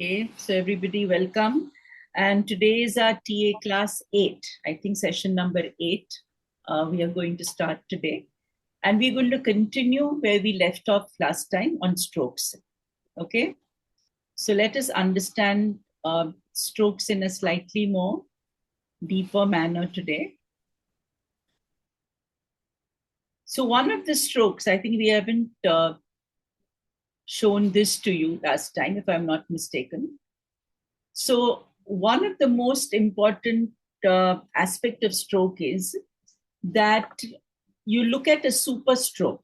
Okay, so everybody welcome. And today is our TA class 8, I think session number 8. We are going to start today. And we're going to continue where we left off last time on strokes. Okay, so let us understand strokes in a slightly more deeper manner today. So one of the strokes, I think we haven't shown this to you last time, if I'm not mistaken. So one of the most important aspect of stroke is that you look at a super stroke.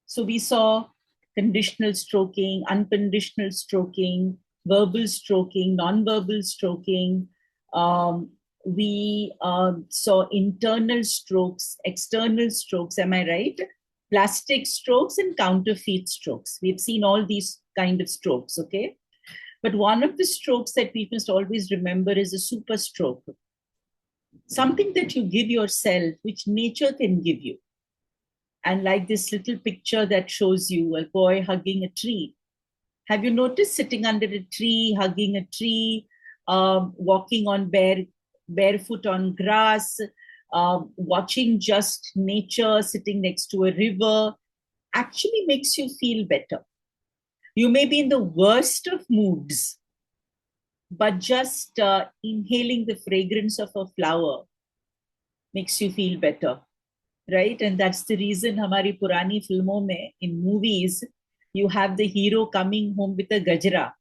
So we saw conditional stroking, unconditional stroking, verbal stroking, non-verbal stroking. We saw internal strokes, external strokes, am I right? Plastic strokes and counterfeit strokes. We've seen all these kind of strokes, okay? But one of the strokes that we must always remember is a super stroke. Something that you give yourself, which nature can give you. And like this little picture that shows you a boy hugging a tree. Have you noticed sitting under a tree, hugging a tree, walking on barefoot on grass, watching just nature, sitting next to a river, actually makes you feel better. You may be in the worst of moods, but just inhaling the fragrance of a flower makes you feel better, right? And that's the reason hamari purani filmon mein, in movies, you have the hero coming home with a gajra,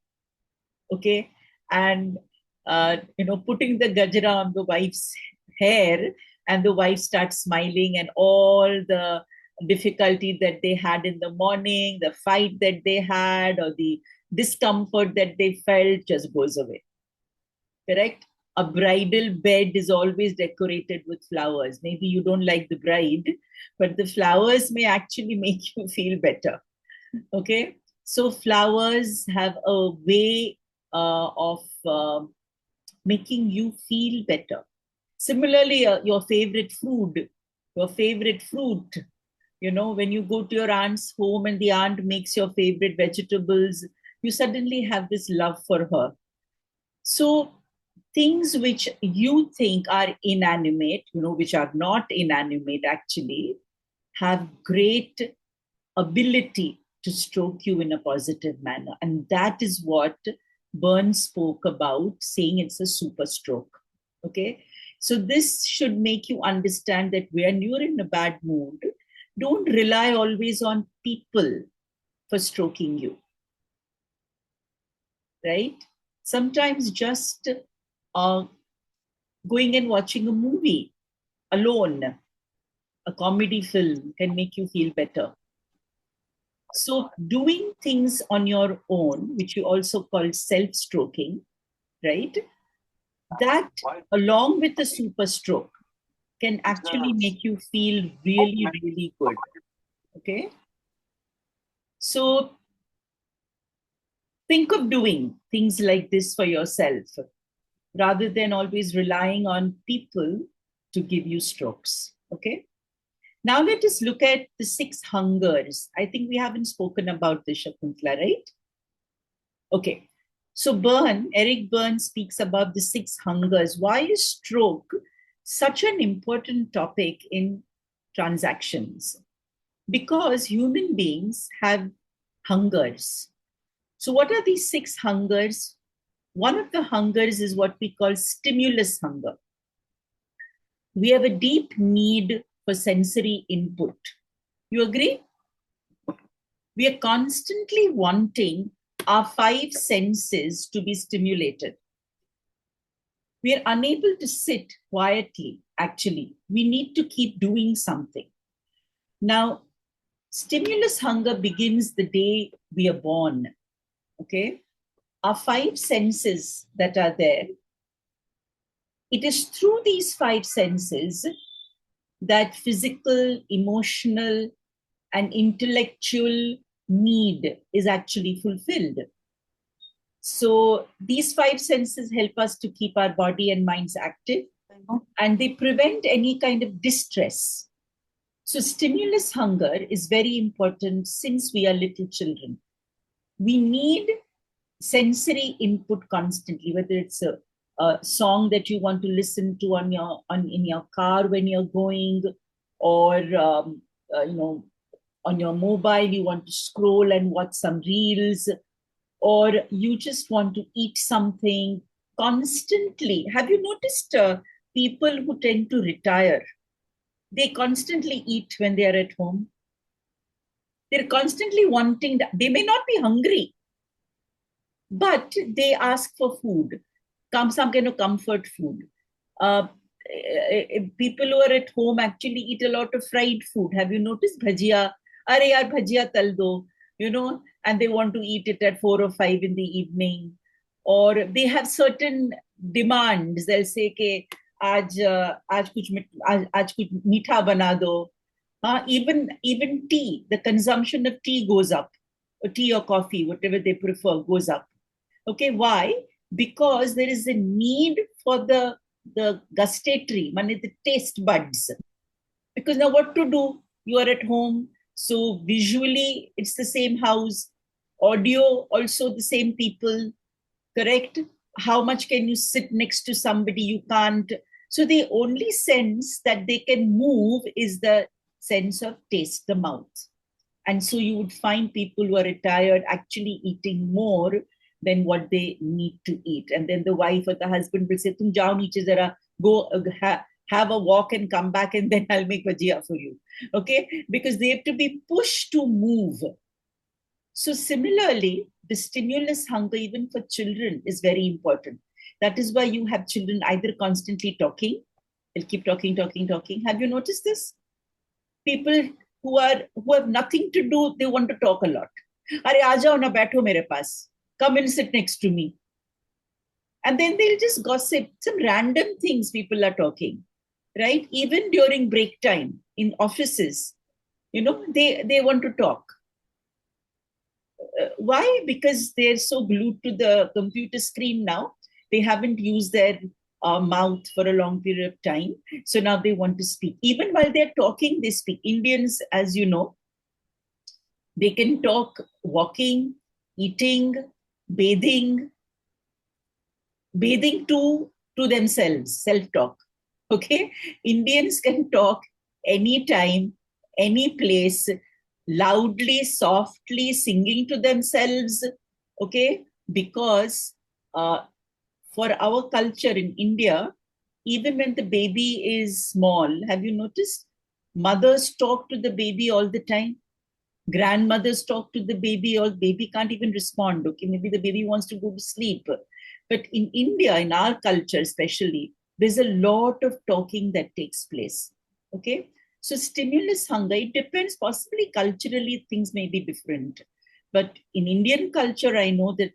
okay? And, putting the gajra on the wife's hair, and the wife starts smiling, and all the difficulty that they had in the morning, the fight that they had, or the discomfort that they felt just goes away. Correct? A bridal bed is always decorated with flowers. Maybe you don't like the bride, but the flowers may actually make you feel better. Okay? So flowers have a way of making you feel better. Similarly, your favorite food, your favorite fruit, when you go to your aunt's home and the aunt makes your favorite vegetables, you suddenly have this love for her. So things which you think are inanimate, which are not inanimate actually, have great ability to stroke you in a positive manner. And that is what Byrne spoke about, saying it's a super stroke. Okay. So this should make you understand that when you're in a bad mood, don't rely always on people for stroking you. Right? Sometimes just going and watching a movie alone, a comedy film, can make you feel better. So doing things on your own, which you also call self-stroking, right? That, along with the super stroke, can actually make you feel really, really good. Okay? So think of doing things like this for yourself, rather than always relying on people to give you strokes. Okay? Now let us look at the 6 hungers. I think we haven't spoken about this, Shakuntala, right? Okay. So Eric Byrne speaks about the 6 hungers. Why is stroke such an important topic in transactions? Because human beings have hungers. So what are these 6 hungers? One of the hungers is what we call stimulus hunger. We have a deep need for sensory input. You agree? We are constantly wanting our 5 senses to be stimulated. We are unable to sit quietly, actually. We need to keep doing something. Now, stimulus hunger begins the day we are born. Okay? Our 5 senses that are there, it is through these 5 senses that physical, emotional, and intellectual need is actually fulfilled. So these 5 senses help us to keep our body and minds active, and they prevent any kind of distress. So stimulus hunger is very important since we are little children. We need sensory input constantly, whether it's a song that you want to listen to in your car when you're going, or on your mobile you want to scroll and watch some reels, or you just want to eat something constantly. Have you noticed people who tend to retire? They constantly eat when they are at home. They're constantly wanting that. They may not be hungry, but they ask for food, some kind of comfort food. People who are at home actually eat a lot of fried food. Have you noticed bhajia? Are yaar bhajia tal do, and they want to eat it at 4 or 5 in the evening, or they have certain demands. They'll say ke आज कुछ मीठा बना दो. Even tea, the consumption of tea goes up. Or tea or coffee, whatever they prefer, goes up. Okay, why? Because there is a need for the gustatory, the taste buds. Because now what to do? You are at home, so visually it's the same house, audio also the same people, correct? How much can you sit next to somebody? You can't. So the only sense that they can move is the sense of taste, the mouth. And so you would find people who are retired actually eating more than what they need to eat. And then the wife or the husband will say, Tum jao niche zara, go have a walk and come back, and then I'll make bhajia for you. Okay? Because they have to be pushed to move. So similarly, the stimulus hunger, even for children, is very important. That is why you have children either constantly talking, they'll keep talking. Have you noticed this? People who have nothing to do, they want to talk a lot. Are aa jao na, baitho mere paas. Come and sit next to me. And then they'll just gossip. Some random things people are talking, right? Even during break time in offices, they want to talk. Why? Because they're so glued to the computer screen now. They haven't used their mouth for a long period of time. So now they want to speak. Even while they're talking, they speak. Indians, as you know, they can talk walking, eating, bathing to themselves, self-talk. Okay? Indians can talk anytime, any place, loudly, softly, singing to themselves. Okay? Because for our culture in India, even when the baby is small, have you noticed? Mothers talk to the baby all the time. Grandmothers talk to the baby, or baby can't even respond. Okay, maybe the baby wants to go to sleep. But in India, in our culture especially, there's a lot of talking that takes place. Okay, so stimulus hunger, it depends. Possibly culturally, things may be different. But in Indian culture, I know that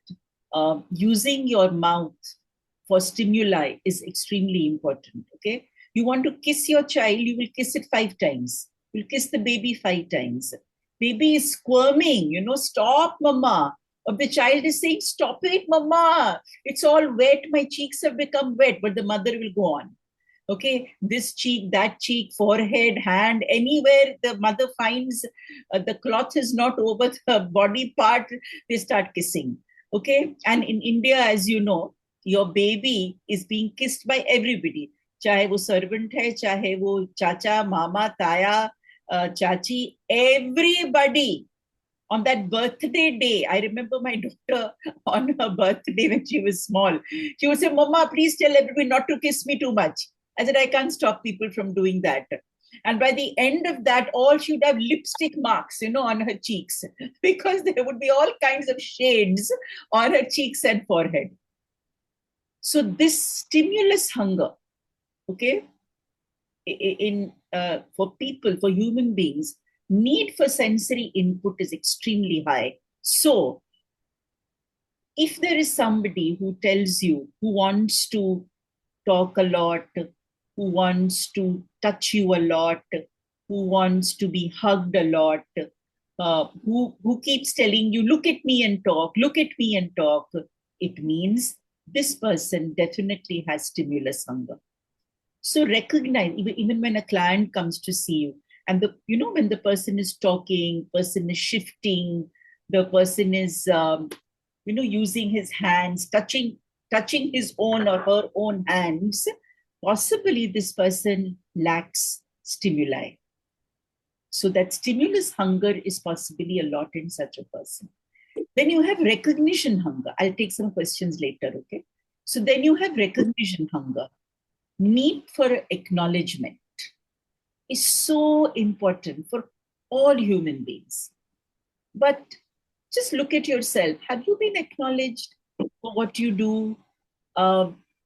using your mouth for stimuli is extremely important. Okay, you want to kiss your child, you will kiss it 5 times. You'll kiss the baby 5 times. Baby is squirming, stop, mama. Or the child is saying, stop it, mama. It's all wet. My cheeks have become wet. But the mother will go on. Okay, this cheek, that cheek, forehead, hand, anywhere the mother finds the cloth is not over the body part, they start kissing. Okay, and in India, as you know, your baby is being kissed by everybody. Chahe wo servant hai, chahe wo chacha, mama, taya, chachi, everybody. On that birthday day, I remember my daughter on her birthday when she was small. She would say, Mama, please tell everybody not to kiss me too much. I said, I can't stop people from doing that. And by the end of that, all she would have lipstick marks, on her cheeks, because there would be all kinds of shades on her cheeks and forehead. So this stimulus hunger, okay, for people, for human beings, need for sensory input is extremely high. So if there is somebody who tells you, who wants to talk a lot, who wants to touch you a lot, who wants to be hugged a lot, who keeps telling you, look at me and talk, it means this person definitely has stimulus hunger. So recognize, even when a client comes to see you, and when the person is talking, person is shifting, the person is using his hands, touching his own or her own hands, possibly this person lacks stimuli. So that stimulus hunger is possibly a lot in such a person. Then you have recognition hunger. I'll take some questions later, okay? So then you have recognition hunger. Need for acknowledgement is so important for all human beings. But just look at yourself. Have you been acknowledged for what you do?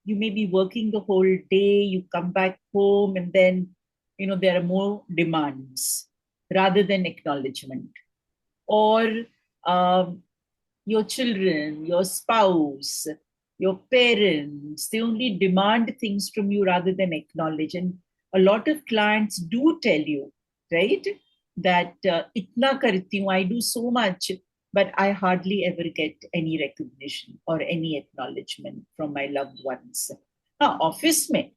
You may be working the whole day, you come back home, and then, there are more demands rather than acknowledgement. Or your children, your spouse, your parents, they only demand things from you rather than acknowledge. And a lot of clients do tell you, right, that itna karti hu, I do so much, but I hardly ever get any recognition or any acknowledgement from my loved ones. Office mein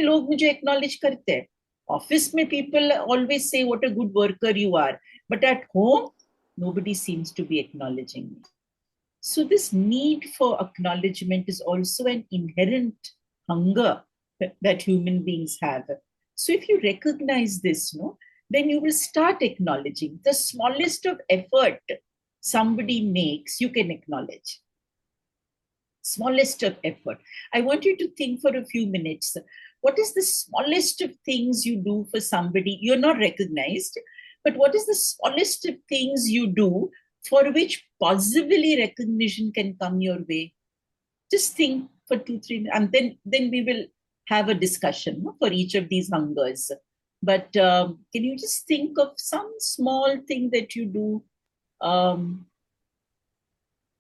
log mujhe acknowledge karte hain. Office mein people always say what a good worker you are. But at home, nobody seems to be acknowledging me. So this need for acknowledgement is also an inherent hunger that human beings have. So if you recognize this, then you will start acknowledging. The smallest of effort somebody makes, you can acknowledge. Smallest of effort. I want you to think for a few minutes. What is the smallest of things you do for somebody? You're not recognized, but what is the smallest of things you do for which possibly recognition can come your way? Just think for 2-3 minutes, and then we will have a discussion for each of these hungers. But can you just think of some small thing that you do?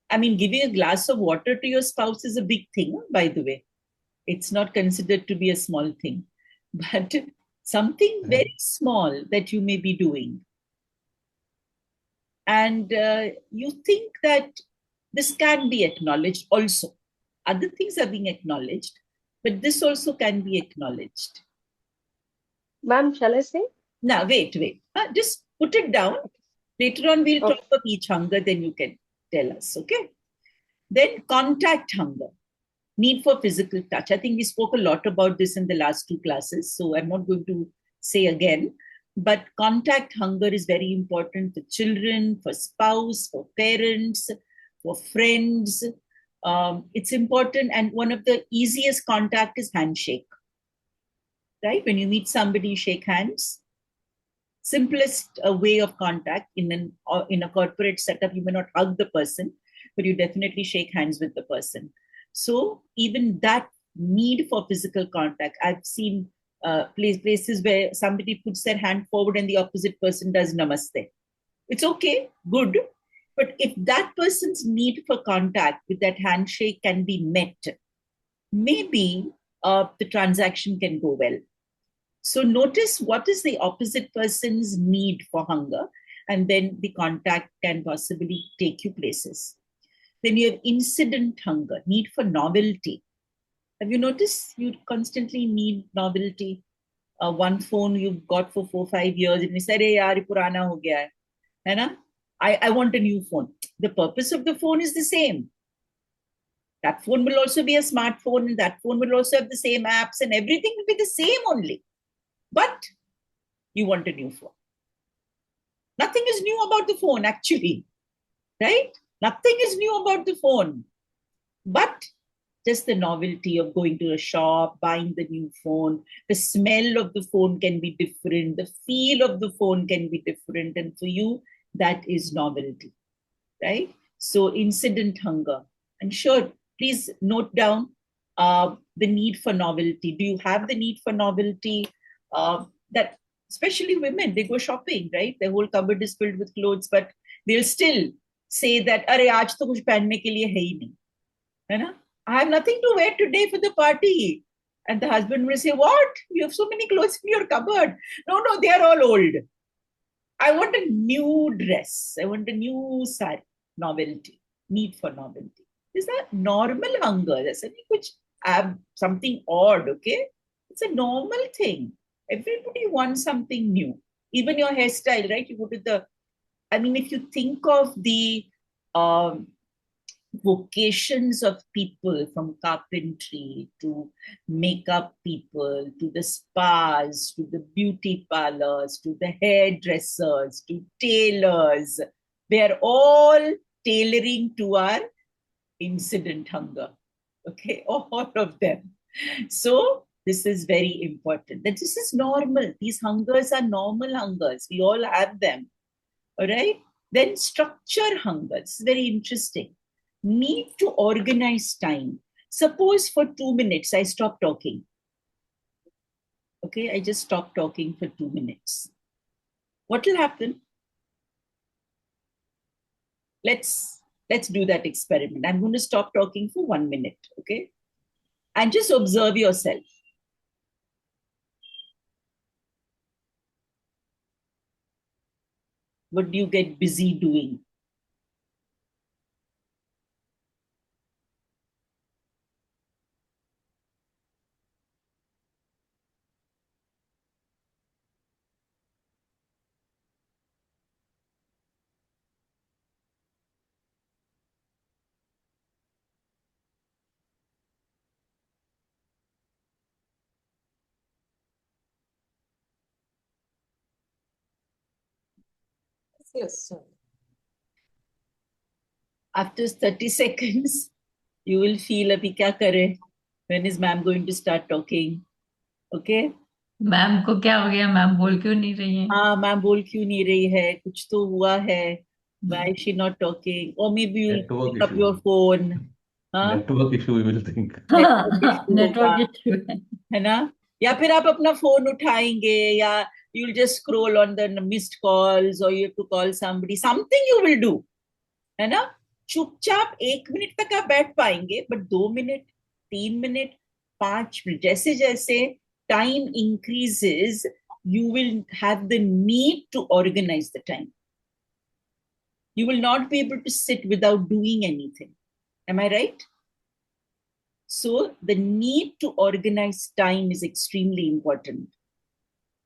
Giving a glass of water to your spouse is a big thing, by the way. It's not considered to be a small thing, but something very small that you may be doing. And you think that this can be acknowledged also. Other things are being acknowledged, but this also can be acknowledged. Ma'am, shall I say? Now, wait. Just put it down. Later on, we'll talk of each hunger, then you can tell us, okay? Then contact hunger. Need for physical touch. I think we spoke a lot about this in the last 2 classes, so I'm not going to say again. But contact hunger is very important for children, for spouse, for parents, for friends. It's important, and one of the easiest contact is handshake. Right? When you meet somebody, shake hands. Simplest way of contact in a corporate setup, you may not hug the person, but you definitely shake hands with the person. So even that need for physical contact, I've seen places where somebody puts their hand forward and the opposite person does namaste. It's okay, good. But if that person's need for contact with that handshake can be met, maybe the transaction can go well. So notice what is the opposite person's need for hunger, and then the contact can possibly take you places. Then you have incident hunger, need for novelty. Have you noticed you constantly need novelty? One phone you've got for 4-5 years, and you say, "Hey, yaar, purana ho gaya hai na? I want a new phone." The purpose of the phone is the same. That phone will also be a smartphone, and that phone will also have the same apps, and everything will be the same only. But you want a new phone. Nothing is new about the phone, actually, right? Nothing is new about the phone. But just the novelty of going to a shop, buying the new phone, the smell of the phone can be different, the feel of the phone can be different. And for you, that is novelty, right? So incident hunger. And sure, please note down the need for novelty. Do you have the need for novelty? That especially women, they go shopping, right? Their whole cupboard is filled with clothes, but they'll still say that, "Arey, aaj to kuch pehnne ke liye hai hi nahi." Hai na? "I have nothing to wear today for the party." And the husband will say, "What? You have so many clothes in your cupboard." No, they are all old. I want a new dress. I want a new sari. Novelty. Need for novelty. Is that normal hunger? That's something odd, okay? It's a normal thing. Everybody wants something new. Even your hairstyle, right? You go to if you think of the vocations of people, from carpentry to makeup people, to the spas, to the beauty parlors, to the hairdressers, to tailors. They are all tailoring to our incident hunger. Okay, all of them. So this is very important. That this is normal. These hungers are normal hungers. We all have them. All right. Then structure hunger. It's very interesting. Need to organize time. Suppose for 2 minutes I stop talking. Okay, I just stop talking for 2 minutes. What will happen? Let's do that experiment. I'm going to stop talking for 1 minute. Okay, and just observe yourself. What do you get busy doing? Yes, sir. After 30 seconds, you will feel abhi kya kare? When is ma'am going to start talking? Okay? Ma'am को क्या हो गया? Ma'am बोल क्यों नहीं रही हैं? हाँ, मैम बोल क्यों नहीं रही है? कुछ तो हुआ है. Why is she not talking? Or maybe you'll Network pick up issue. your phone. हाँ, network issue we will think. Network issue होगा, नेटवर्क इश्यू है. है ना? या फिर आप अपना फोन उठाएंगे, या you'll just scroll on the missed calls, or you have to call somebody. Something you will do, है ना? चुपचाप 1 मिनट तक आप बैठ पाएंगे, बट 2 मिनट, 3 मिनट, 5 मिनट, जैसे जैसे time increases, you will have the need to organize the time. You will not be able to sit without doing anything. Am I right? So the need to organize time is extremely important.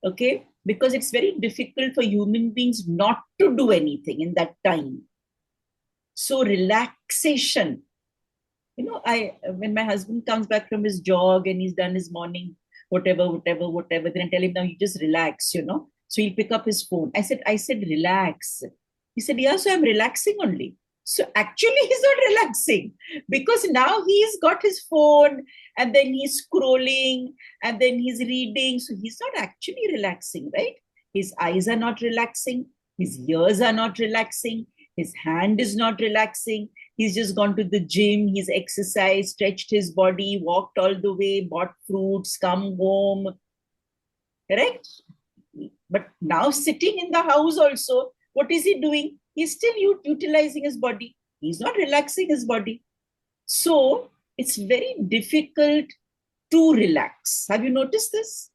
Okay? Because it's very difficult for human beings not to do anything in that time. So relaxation. You know, when my husband comes back from his jog and he's done his morning, whatever, then I tell him, now you just relax, you know. So he'll pick up his phone. I said, relax. He said, yeah, so I'm relaxing only. So actually he's not relaxing, because now he's got his phone and then he's scrolling and then he's reading. So he's not actually relaxing, right? His eyes are not relaxing. His ears are not relaxing. His hand is not relaxing. He's just gone to the gym. He's exercised, stretched his body, walked all the way, bought fruits, come home. Correct? But now sitting in the house also, what is he doing? He's still utilizing his body. He's not relaxing his body. So it's very difficult to relax. Have you noticed this?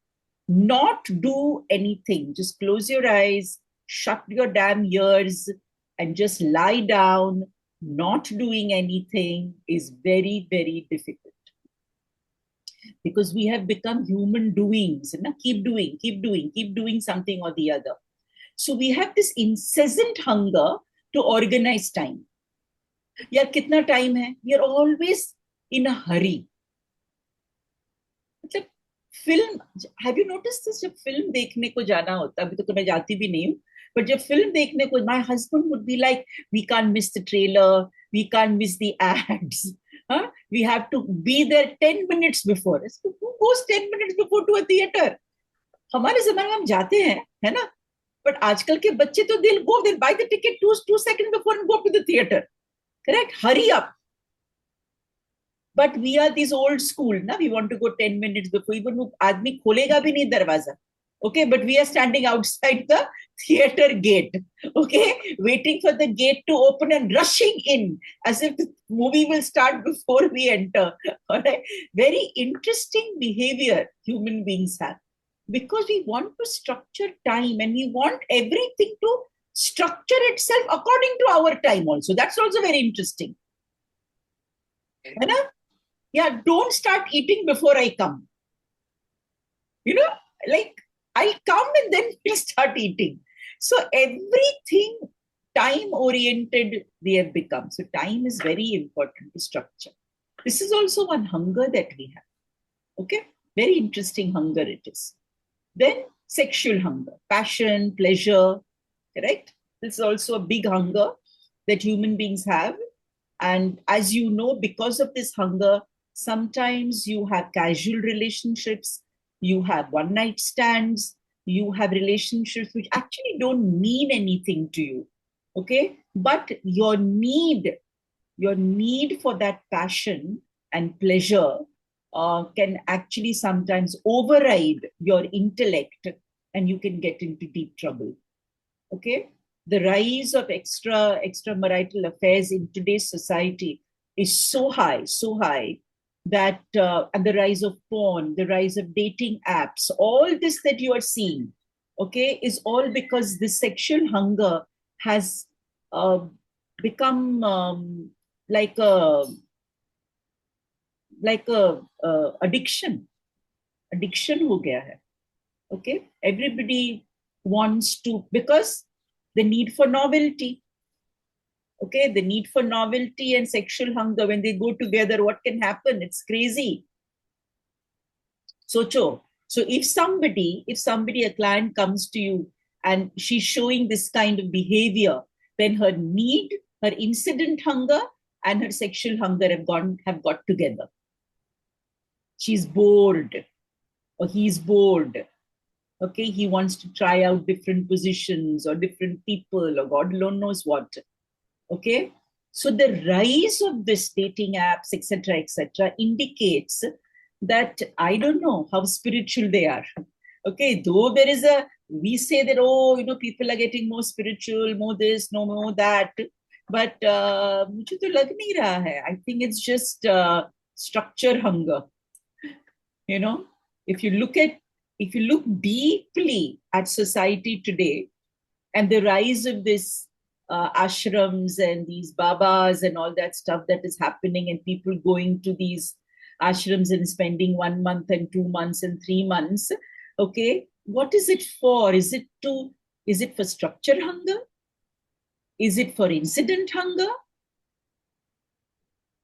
Not do anything. Just close your eyes, shut your damn ears, and just lie down. Not doing anything is very, very difficult. Because we have become human doings. Keep doing something or the other. So we have this incessant hunger to organize time. यार कितना time है? We are always in a hurry. मतलब film, have you noticed this? जब film देखने को जाना होता, अभी तो मैं जाती भी नहीं हूँ, but जब फिल्म देखने को, my husband would be like, we can't miss the trailer, we can't miss the ads. Huh? We have to be there 10 minutes before. So who goes 10 minutes before to a theater? हमारे जमाने में हम जाते हैं, है ना? But आजकल के बच्चे तो they'll buy the ticket 2 seconds before and go to the theater. Correct? Hurry up. But we are these old school, na? We want to go 10 minutes before. Even वो आदमी खोलेगा भी नहीं दरवाजा. Okay, but we are standing outside the theater gate. Okay, waiting for the gate to open and rushing in as if the movie will start before we enter. All right, very interesting behavior human beings have, because we want to structure time and we want everything to structure itself according to our time also. That's also very interesting. Yeah, don't start eating before I come. You know, like I'll come and then we'll start eating. So everything time oriented they have become. So time is very important to structure. This is also one hunger that we have. Okay, very interesting hunger it is. Then sexual hunger, passion, pleasure, correct? This is also a big hunger that human beings have. And as you know, because of this hunger, sometimes you have casual relationships, you have one night stands, you have relationships which actually don't mean anything to you. Okay, but your need for that passion and pleasure can actually sometimes override your intellect, and you can get into deep trouble. Okay, the rise of extramarital affairs in today's society is so high that and the rise of porn, the rise of dating apps, all this that you are seeing, okay, is all because the sexual hunger has uh, become like a addiction हो गया है. Okay, everybody wants to, because the need for novelty. Okay, the need for novelty and sexual hunger, when they go together, what can happen? It's crazy. So if somebody, a client comes to you and she's showing this kind of behavior, then her need, her incident hunger and her sexual hunger have got together. She's bored, or he's bored. Okay, he wants to try out different positions or different people or God alone knows what. Okay, so the rise of this dating apps, etc., indicates that I don't know how spiritual they are. Okay, though there is we say that, oh, people are getting more spiritual, more this, no more that, but मुझे तो लग नहीं रहा है. I think it's just structure hunger. If you look deeply at society today and the rise of this ashrams and these babas and all that stuff that is happening, and people going to these ashrams and spending 1 month and 2 months and 3 months, okay, what is it for? Is it for structure hunger? Is it for incident hunger?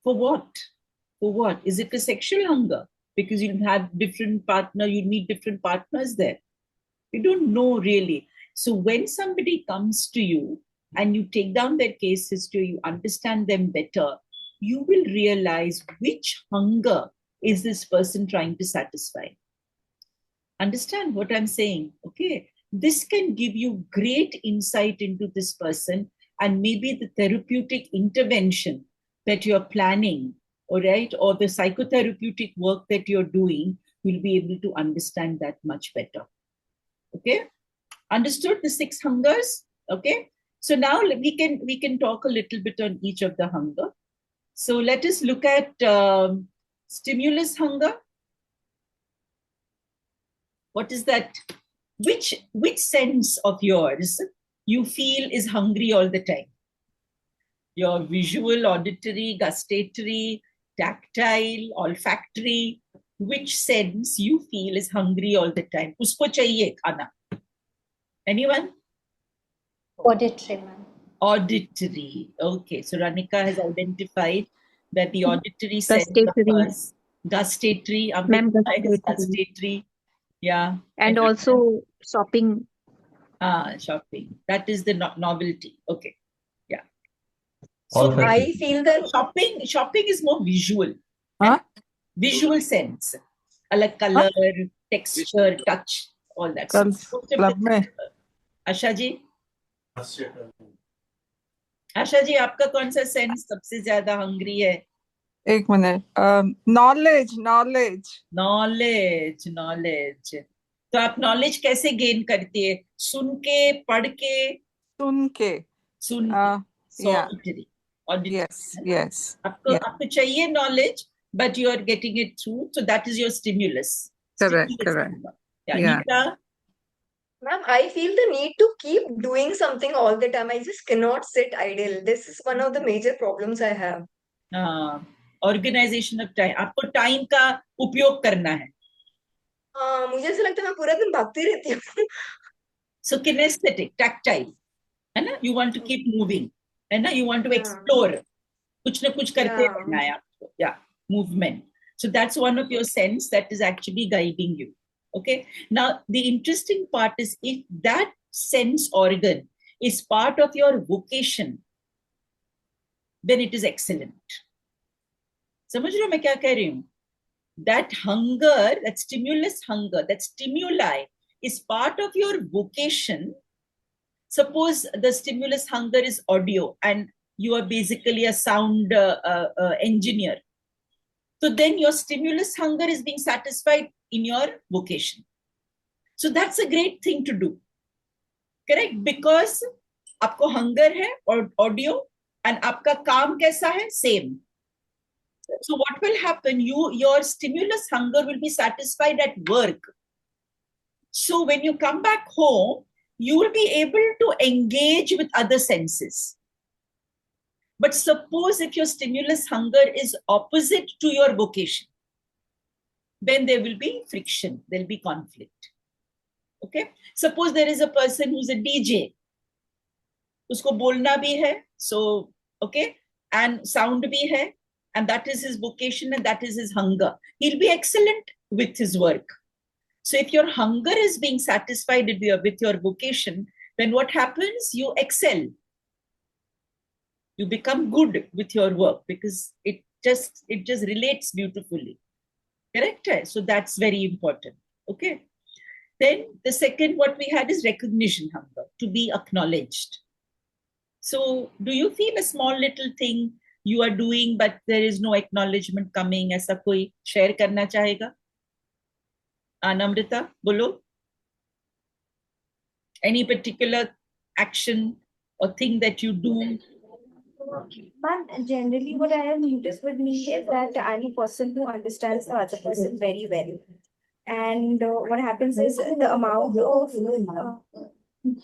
For what? Is it a sexual hunger? Because you have different partner, you meet different partners there. You don't know really. So when somebody comes to you and you take down their case history, you understand them better, you will realize which hunger is this person trying to satisfy. Understand what I'm saying? Okay. This can give you great insight into this person, and maybe the therapeutic intervention that you're planning, all right, or the psychotherapeutic work that you're doing, will be able to understand that much better. Okay, understood the 6 hungers? Okay, so now we can talk a little bit on each of the hunger. So let us look at stimulus hunger. What is that? Which sense of yours you feel is hungry all the time? Your visual, auditory, gustatory, tactile, olfactory, which sense you feel is hungry all the time? Usko chahiye khana. Anyone? Auditory, ma'am. Auditory. Okay, so Ranika has identified that the auditory sense of Gustatory. us, gustatory, Ma'am, Ambika is gustatory. gustatory. Yeah. And also shopping. Shopping. That is the novelty. Okay. Yeah. So I feel that shopping is more visual. Huh? Visual sense. Like color, texture, touch, all that. कल So most of club the- में आशा जी, आशा जी, आपका कौन सा sense सबसे ज्यादा hungry है? एक minute knowledge knowledge. तो आप नॉलेज कैसे गेन करती है? सुन के, पढ़ के? सुन के Auditory. yes आपको चाहिए knowledge, but you are getting it through, so that is your stimulus. correct Yeah. Yeah. Neeta? Ma'am, I feel the need to keep doing something all the time. I just cannot sit idle. This is one of the major problems I have. Organization of time. आपको time का उपयोग करना है. मुझे ऐसा लगता है मैं पूरा दिन भागती रहती हूँ. So kinesthetic, tactile. है ना? You want to keep moving, है ना? You want to Yeah. explore. कुछ ना कुछ करते Yeah. रहना है आपको. Yeah, movement. So that's one of your sense that is actually guiding you. Okay. Now the interesting part is if that sense organ is part of your vocation, then it is excellent. समझ रहे हो मैं क्या कह रही हूँ? That hunger, that stimulus hunger, that stimuli is part of your vocation. Suppose the stimulus hunger is audio and you are basically a sound engineer. So then your stimulus hunger is being satisfied in your vocation. So that's a great thing to do. Correct? Because आपको hunger है और audio and आपका काम कैसा है? Same. So what will happen? Your stimulus hunger will be satisfied at work. So when you come back home, you will be able to engage with other senses. But suppose if your stimulus hunger is opposite to your vocation, then there will be friction, there will be conflict. Okay? Suppose there is a person who's a DJ. Usko bolna bhi hai, so, okay, and sound bhi hai, and that is his vocation and that is his hunger. He'll be excellent with his work. So if your hunger is being satisfied with your vocation, then what happens? You excel. You become good with your work because it just relates beautifully. Correct? So that's very important. Okay. Then the second what we had is recognition hunger, to be acknowledged. So do you feel a small little thing you are doing but there is no acknowledgement coming? ऐसा कोई share करना चाहेगा? Namrita, bolo. Any particular action or thing that you do? But generally, what I have noticed with me is that I'm a person who understands the other person very well. And what happens is the amount of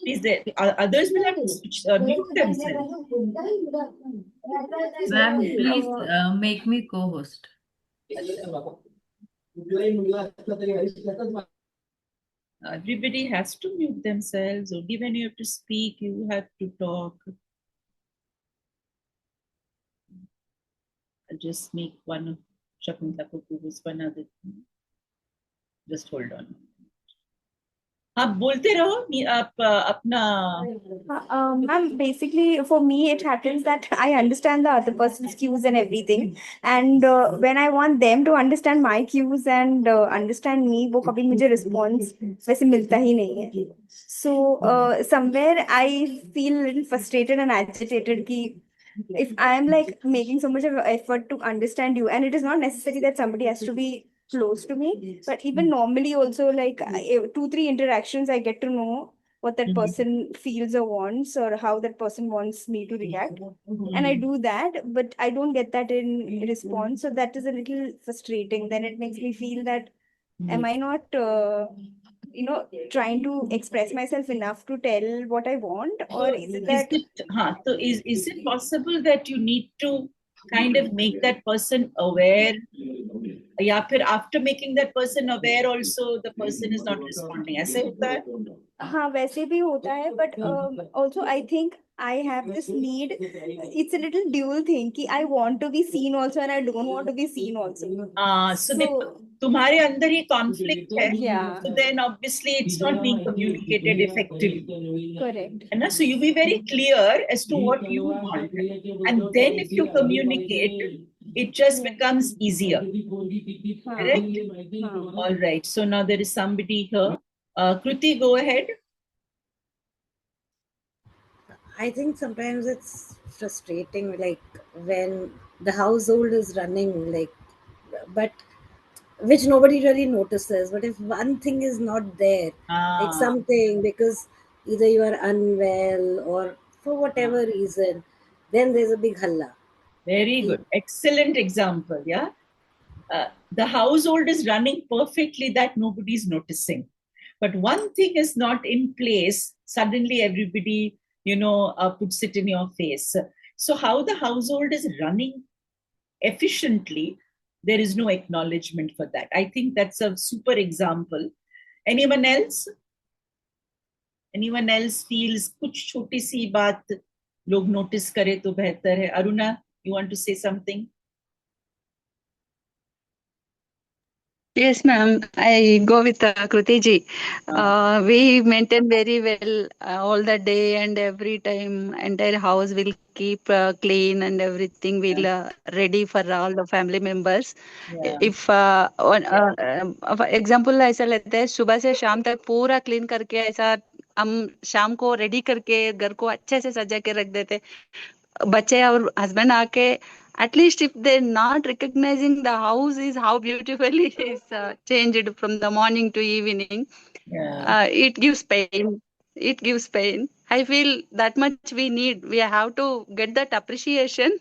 Please, others will have to switch, mute themselves. Ma'am, please make me co-host. Everybody has to mute themselves. Only when you have to speak, you have to talk. I'll just make one of Shakuntala co-host one other thing. Just hold on. आप बोलते रहो आप अपना ma'am, basically for me it happens that I understand the other person's cues and everything, and when I want them to understand my cues and understand me, वो कभी मुझे response वैसे मिलता ही नहीं है. So somewhere I feel a little frustrated and agitated कि if I am like making so much of effort to understand you, and it is not necessary that somebody has to be close to me, but even normally also like 2-3 interactions I get to know what that person feels or wants or how that person wants me to react, and I do that, but I don't get that in response, so that is a little frustrating. Then it makes me feel that am I not trying to express myself enough to tell what I want, or is it that is it possible that you need to kind of make that person aware, या फिर after making that person aware also the person is not responding? ऐसे होता है? हाँ वैसे भी होता है, but also I think I have this need. It's a little dual thing कि I want to be seen also and I don't want to be seen also. So तुम्हारे अंदर ये conflict है. Yeah. So then obviously it's not being communicated effectively. Correct. And so you be very clear as to what you want, and then if you communicate, it just becomes easier. Correct? All right. So now there is somebody here. Kruti, go ahead. I think sometimes it's frustrating, like when the household is running, like, but which nobody really notices. But if one thing is not there, like something, because either you are unwell or for whatever reason, then there's a big halla. Very good. Excellent example. Yeah. The household is running perfectly that nobody's noticing. But one thing is not in place, suddenly everybody, puts it in your face. So how the household is running efficiently, there is no acknowledgement for that. I think that's a super example. Anyone else? anyone else feels कुछ छोटी सी बात लोग notice करे तो बेहतर है. Aruna, you want to say something? Yes, ma'am. I go with Kruti ji. We maintain very well all the day and every time. Entire house will keep clean and everything will ready for all the family members. Yeah. If for example ऐसा लेते हैं सुबह से शाम तक पूरा clean करके ऐसा हम शाम को रेडी करके घर को अच्छे से सजा के रख देते. बच्चे और हस्बैंड आके at least if they're not recognizing the house is how beautifully it is changed from the morning to evening. It gives pain. It gives pain. I feel that much we need. We have to get that appreciation.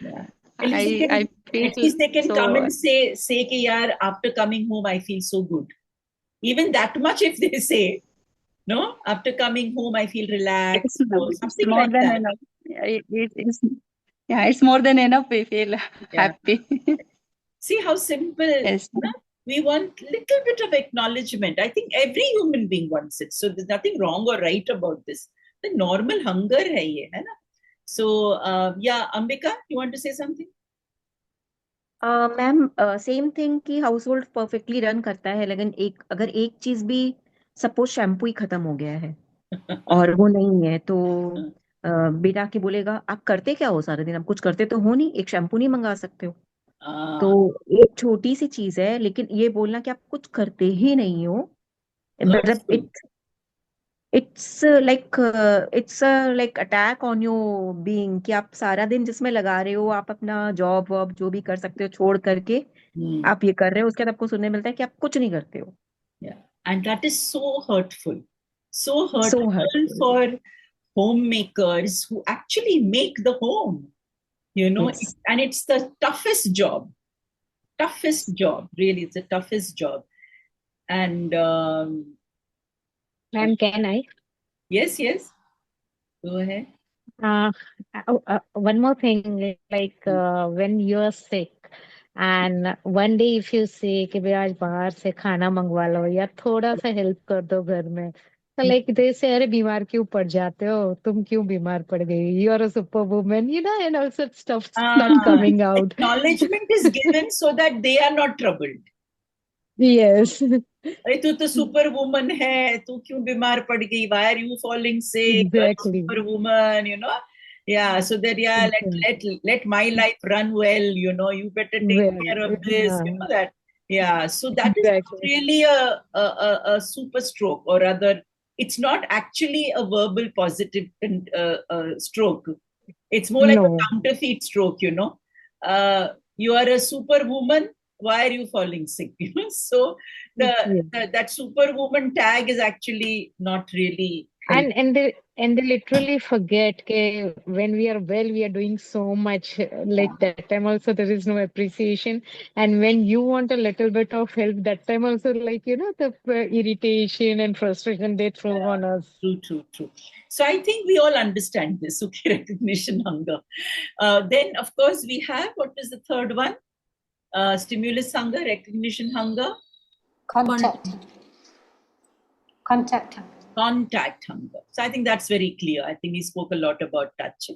Yeah. At least I feel they can so, come and say कि यार after coming home I feel so good. Even that much if they say, no, after coming home I feel relaxed or something more like than that. enough. It's more than enough. We feel happy. See how simple. Yes. No? We want little bit of acknowledgement. I think every human being wants it. So there's nothing wrong or right about this. The normal hunger hai ye, hai na? So yeah, Ambika, you want to say something? Ma'am same thing कि house hold perfectly run करता है, लेकिन अगर एक चीज भी suppose shampoo ही खत्म हो गया है और वो नहीं है तो बेटा के बोलेगा आप करते क्या हो सारा दिन, आप कुछ करते तो हो नहीं, एक शैम्पू नहीं मंगा सकते हो. तो एक छोटी सी चीज है, लेकिन ये बोलना कि आप कुछ करते ही नहीं हो, मतलब it's like attack on your being कि आप सारा दिन जिसमें लगा रहे हो, आप अपना जॉब वॉब जो भी कर सकते हो छोड़ करके आप ये कर रहे हो, उसके बाद आपको सुनने मिलता है कि आप कुछ नहीं करते हो. And that is so hurtful. So hurtful for homemakers who actually make the home, you know. Yes. And it's the toughest job. Really, it's the toughest job. And ma'am, can I? Yes, go ahead. One more thing, like when you're sick and one day if you say कि भाई आज बाहर से खाना मंगवा लो या थोड़ा सा हेल्प कर दो घर में, तो like they say अरे बीमार क्यों पड़ जाते हो, तुम क्यों बीमार पड़ गई, you are a super woman, you know, and all such stuff not coming out. Acknowledgement is given so that they are not troubled. Yes. अरे तू तो सुपर वुमन है, तू क्यों बीमार पड़ गई, why are you falling sick? Exactly. Super woman, you know. Yeah, so that let my life run well, you know, you better take care of this, you know that. Yeah, so that is really a super stroke, or rather it's not actually a verbal positive stroke. It's more like a counterfeit stroke, you know. You are a super woman, why are you falling sick? You know, so that superwoman tag is actually not really. And they literally forget that when we are well, we are doing so much. Like that time also there is no appreciation, and when you want a little bit of help, that time also, like, you know, the irritation and frustration they throw on us. True. So I think we all understand this. Okay, recognition hunger. Then of course we have, what is the third one? Stimulus hunger, recognition hunger, contact hunger. So I think that's very clear. I think we spoke a lot about touch.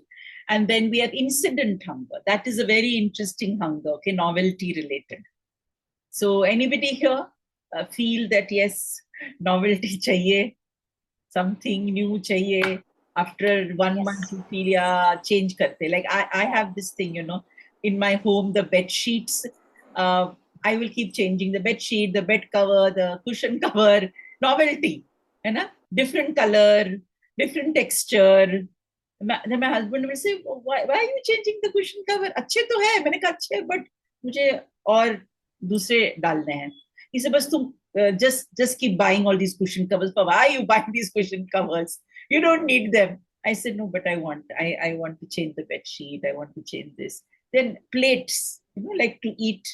And then we have incident hunger. That is a very interesting hunger, okay, novelty related. So anybody here feel that yes, novelty chahiye, something new chahiye, after 1 month you feel yeah, change karte. Like I have this thing, you know, in my home, the bed sheets, I will keep changing the bed sheet, the bed cover, the cushion cover, novelty, you know, different color, different texture. Then my husband will say, why are you changing the cushion cover? अच्छे तो है, मैंने कहा अच्छे, but मुझे और दूसरे डालने हैं. He said, बस तुम just keep buying all these cushion covers. But why are you buying these cushion covers? You don't need them. I said, no, but I want to change the bed sheet. I want to change this. Then plates, you know, like to eat.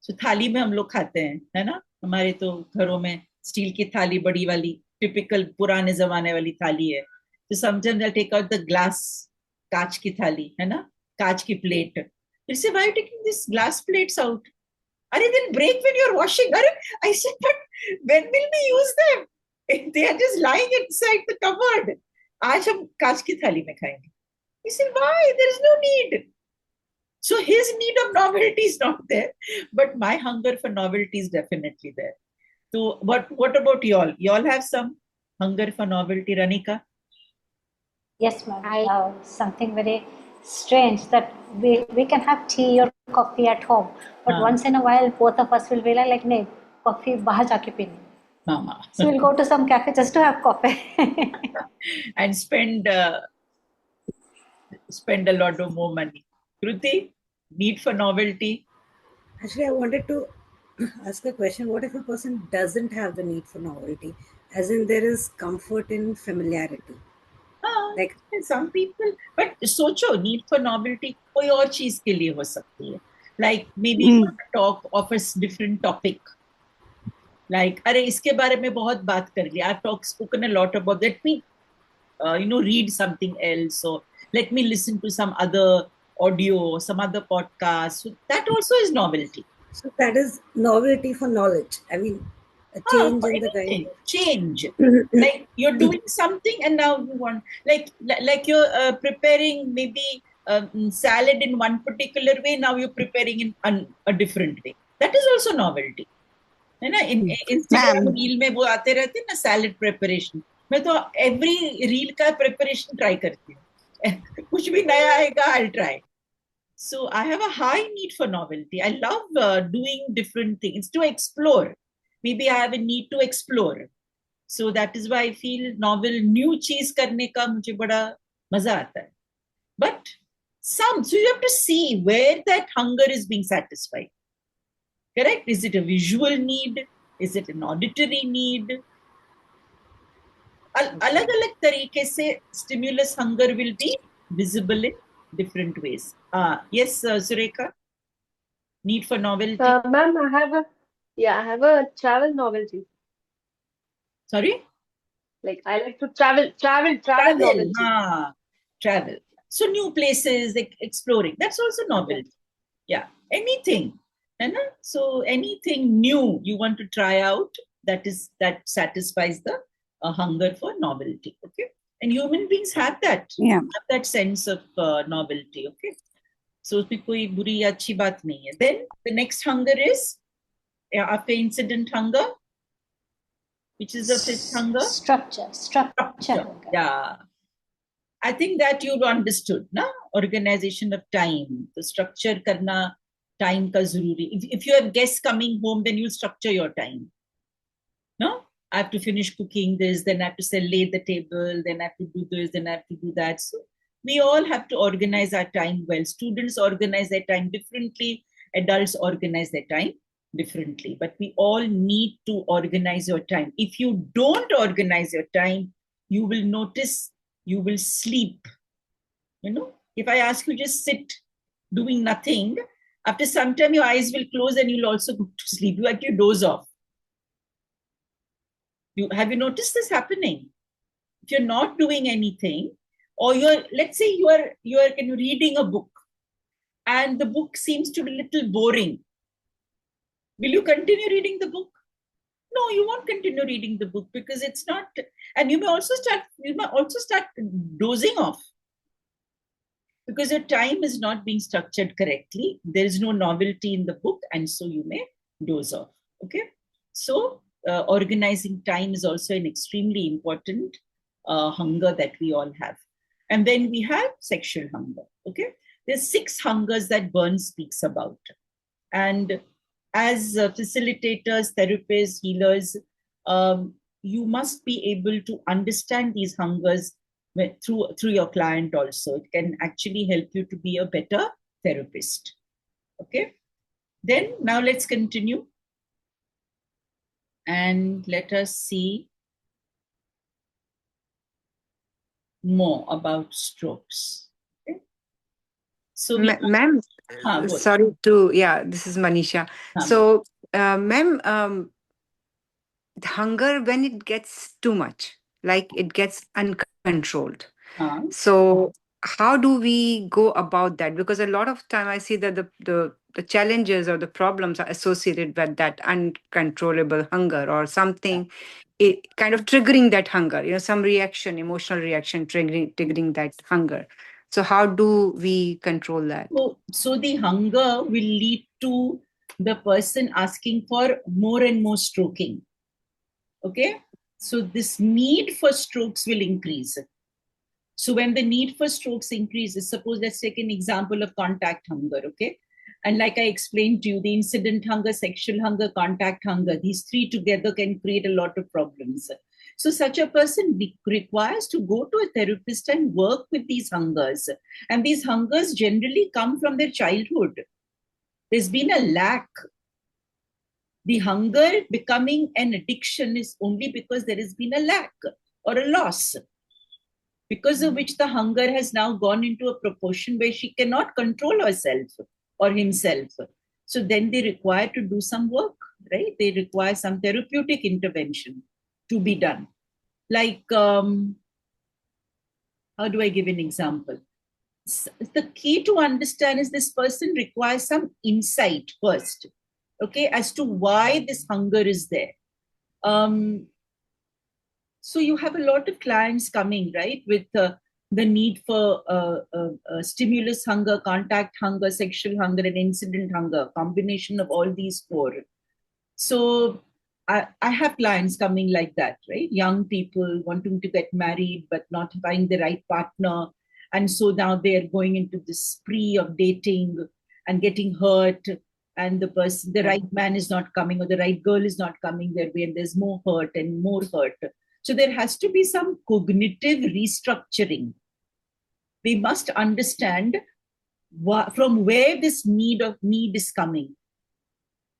So थाली में हम लोग खाते हैं, है ना? हमारे तो घरों में स्टील की थाली बड़ी वाली, typical पुराने जमाने वाली थाली है. So sometimes I'll take out the glass, कांच की थाली, है ना? कांच की plate. They say, why are you taking these glass plates out? Are they break when you're washing? I said, but when will we use them? They are just lying inside the cupboard. आज हम कांच की थाली में खाएंगे. He said, why? There is no need. So his need of novelty is not there, but my hunger for novelty is definitely there. So what about y'all? Y'all have some hunger for novelty, Ranika? Yes, ma'am. I Something very strange that we can have tea or coffee at home, but हाँ, once in a while, both of us will be like, "नहीं, coffee बाहर जाके पीनी." हाँ. So we'll go to some cafe just to have coffee. And spend a lot of more money. Kruti, need for novelty? Actually, I wanted to ask a question. What if a person doesn't have the need for novelty? As in, there is comfort in familiarity. Like, Some people, but सोचो, need for novelty कोई और चीज के लिए हो सकती है. Like maybe you want to talk of a different topic. Like अरे इसके बारे में बहुत बात कर लिया. I've spoken a lot about that. Let me read something else, or let me listen to some other audio, some other podcast. So that also is novelty. so that is novelty for knowledge. I mean, a change For in the anything, kind change. Like you're doing something and now you want, like you're preparing maybe salad in one particular way, now you're preparing in a different way. That is also novelty. है ना? Instagram reel में वो आते रहते हैं ना, salad preparation. मैं तो एवरी रील का प्रिपरेशन ट्राई करती हूँ. कुछ भी नया आएगा, I'll try. So I have a high need for novelty. I love doing different things to explore. Maybe I have a need to explore. So that is why I feel novel, new चीज करने का मुझे बड़ा मजा आता है. But so you have to see where that hunger is being satisfied. Correct? Is it a visual need? Is it an auditory need? अलग-अलग तरीके से stimulus hunger will be visible in different ways. Yes, Surekha? Need for novelty? Ma'am, I have a travel novelty. Sorry? Like I like to travel novelty. Travel. So new places, like exploring. That's also novelty. Yeah. Anything. So anything new you want to try out, that satisfies the hunger for novelty. Okay. And human beings have that. Yeah. Have that sense of novelty. Okay. So उसमें कोई बुरी या अच्छी बात नहीं है. Then the next hunger is after incident hunger, which is the fifth hunger. Structure. Yeah. I think that you've understood, na? Organization of time. The structure karna time ka zaruri. If you have guests coming home, then you'll structure your time. No? I have to finish cooking this, then I have to lay the table, then I have to do this, then I have to do that. So we all have to organize our time well. Students organize their time differently. Adults organize their time differently. But we all need to organize your time. If you don't organize your time, you will notice you will sleep. If I ask you just sit doing nothing, after some time your eyes will close and you'll also go to sleep. You actually doze off. Have you noticed this happening? If you're not doing anything, or let's say you are reading a book and the book seems to be a little boring, will you continue reading the book? No, you won't continue reading the book because it's not. And you may also start dozing off because your time is not being structured correctly. There is no novelty in the book, and so you may doze off. Okay, so organizing time is also an extremely important hunger that we all have. And then we have sexual hunger. Okay, there's 6 hungers that Burns speaks about, and as facilitators, therapists, healers, you must be able to understand these hungers through your client also. It can actually help you to be a better therapist. Okay. Then now let's continue. And let us see more about strokes. Okay. So, ma'am, sorry to, this is Manisha. So, ma'am, hunger, when it gets too much, like it gets uncontrolled. So how do we go about that? Because a lot of time I see that the the challenges or the problems are associated with that uncontrollable hunger or something, it kind of triggering that hunger, some reaction, emotional reaction triggering that hunger. So how do we control that? So the hunger will lead to the person asking for more and more stroking. Okay? So this need for strokes will increase. So when the need for strokes increases, suppose let's take an example of contact hunger, okay? And like I explained to you, the incident hunger, sexual hunger, contact hunger, these three together can create a lot of problems. So such a person requires to go to a therapist and work with these hungers. And these hungers generally come from their childhood. There's been a lack. The hunger becoming an addiction is only because there has been a lack or a loss, because of which the hunger has now gone into a proportion where she cannot control herself or himself. So then they require to do some work, right? They require some therapeutic intervention to be done. Like, how do I give an example? The key to understand is this person requires some insight first, okay, as to why this hunger is there. So you have a lot of clients coming, right, with the need for stimulus hunger, contact hunger, sexual hunger, and incident hunger, combination of all these four. So I have clients coming like that, right? Young people wanting to get married, but not finding the right partner. And so now they're going into this spree of dating and getting hurt. And the right man is not coming, or the right girl is not coming their way, and there's more hurt and more hurt. So there has to be some cognitive restructuring. They must understand from where this need is coming.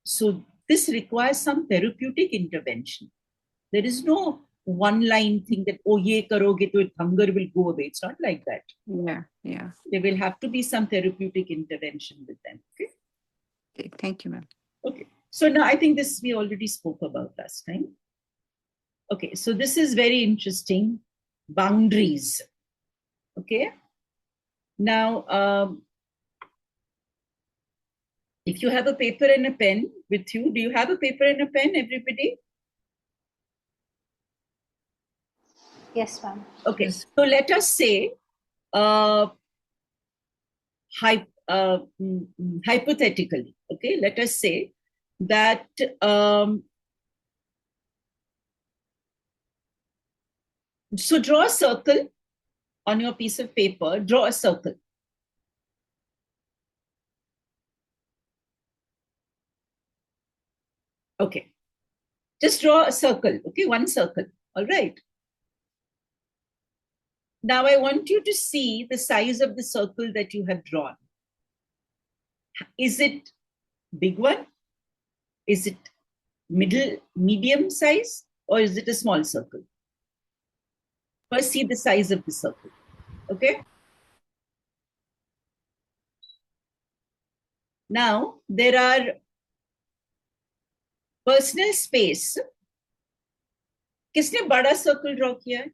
So this requires some therapeutic intervention. There is no one-line thing that, oh, ye karoge to hunger will go away. It's not like that. Yeah. There will have to be some therapeutic intervention with them. Okay. Thank you, ma'am. Okay. So now I think this we already spoke about last time. Okay, so this is very interesting. Boundaries. Okay. Now, if you have a paper and a pen with you, do you have a paper and a pen, everybody? Yes, ma'am. Okay, yes. So let us say, hypothetically, okay, let us say that so draw a circle on your piece of paper, draw a circle. Okay, just draw a circle, okay, one circle, all right. Now I want you to see the size of the circle that you have drawn. Is it big one? Is it medium size? Or is it a small circle? First, see the size of the circle, okay? Now, there are personal space. किसने बड़ा circle draw किया है?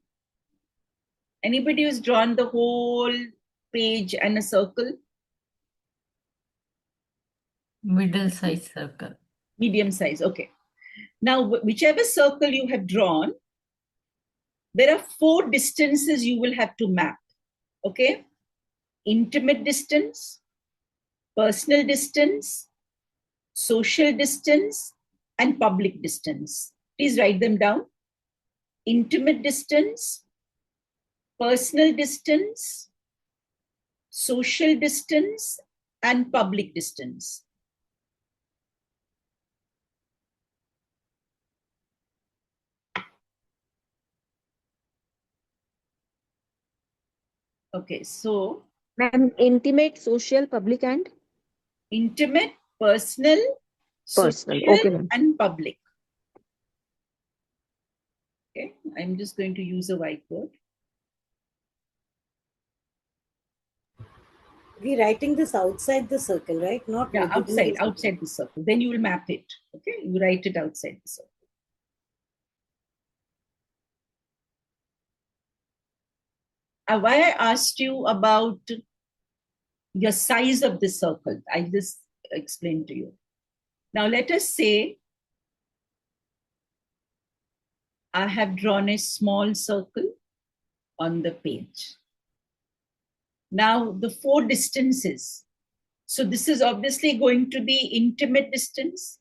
Anybody who's drawn the whole page and a circle? Middle size circle. Medium size, okay. Now, whichever circle you have drawn, there are 4 distances you will have to map, okay? Intimate distance, personal distance, social distance, and public distance. Please write them down. Intimate distance, personal distance, social distance, and public distance. Okay, so Ma'am, intimate, social, public, and intimate, personal, social, okay, ma'am. and public. Okay, I'm just going to use a whiteboard. We're writing this outside the circle, right? Not outside the circle. Then you will map it. Okay, you write it outside the circle. Why I asked you about your size of the circle, I just explain to you. Now, let us say I have drawn a small circle on the page. Now, the 4 distances. So this is obviously going to be intimate distance,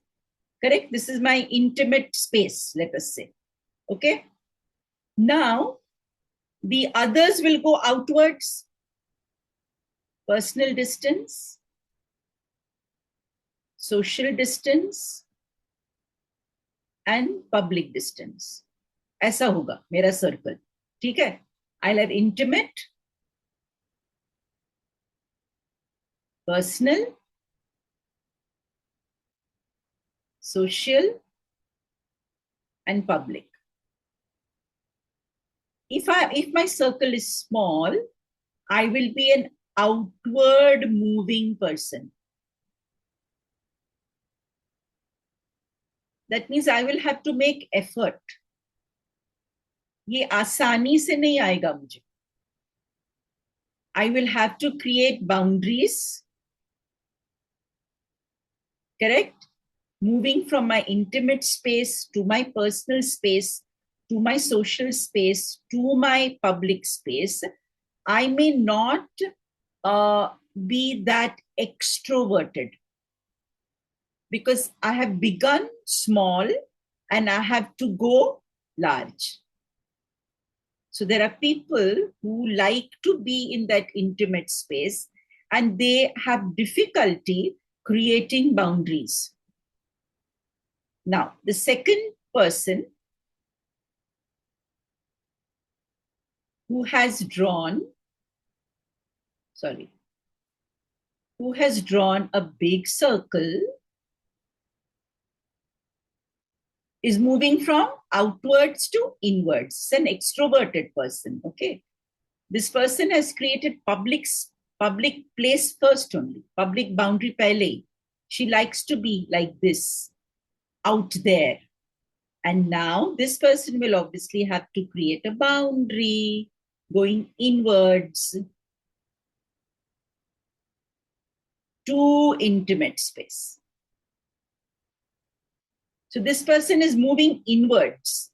correct? This is my intimate space, let us say, okay? Now, the others will go outwards, personal distance, social distance, and public distance. ऐसा होगा मेरा circle, ठीक है? I'll have intimate, personal, social, and public. If my circle is small, I will be an outward moving person. That means I will have to make effort. ये आसानी से नहीं आएगा मुझे. I will have to create boundaries. Correct? Moving from my intimate space to my personal space, to my social space, to my public space. I may not be that extroverted because I have begun small and I have to go large. So there are people who like to be in that intimate space and they have difficulty creating boundaries. Now, the second person who has drawn a big circle is moving from outwards to inwards. It's an extroverted person, okay? This person has created public place first only, public boundary pehle. She likes to be like this, out there. And now this person will obviously have to create a boundary going inwards to intimate space. So this person is moving inwards.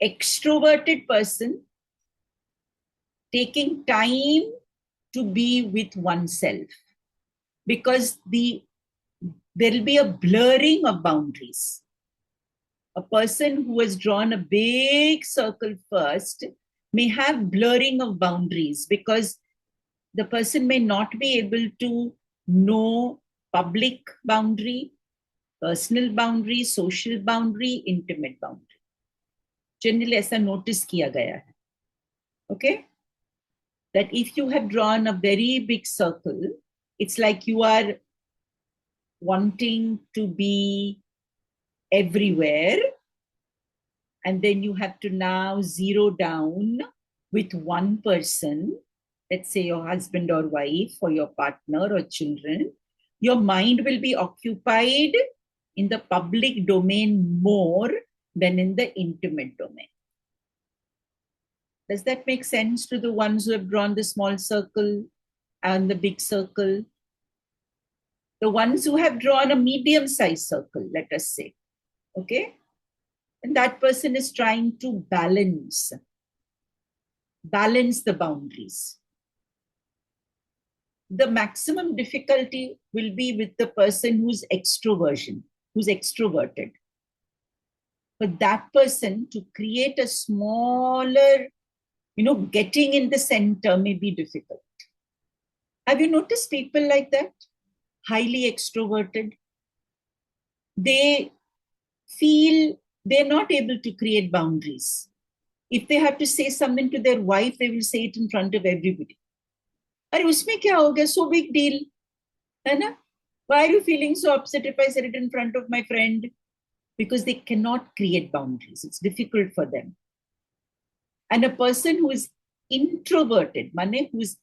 Extroverted person taking time to be with oneself because there will be a blurring of boundaries. A person who has drawn a big circle first may have blurring of boundaries because the person may not be able to know public boundary, personal boundary, social boundary, intimate boundary. Generally, ऐसा notice किया गया है. Okay? That if you have drawn a very big circle, it's like you are wanting to be everywhere. And then you have to now zero down with one person, let's say your husband or wife or your partner or children. Your mind will be occupied in the public domain more than in the intimate domain. Does that make sense to the ones who have drawn the small circle and the big circle? The ones who have drawn a medium-sized circle, let us say, okay? And that person is trying to balance the boundaries. The maximum difficulty will be with the person who's extroverted. For that person to create a smaller, getting in the center may be difficult. Have you noticed people like that? Highly extroverted. They feel they're not able to create boundaries. If they have to say something to their wife, they will say it in front of everybody. अरे उसमें क्या हो गया? So big deal, है ना? Why are you feeling so upset if I said it in front of my friend? Because they cannot create boundaries. It's difficult for them. And a person who is introverted, who's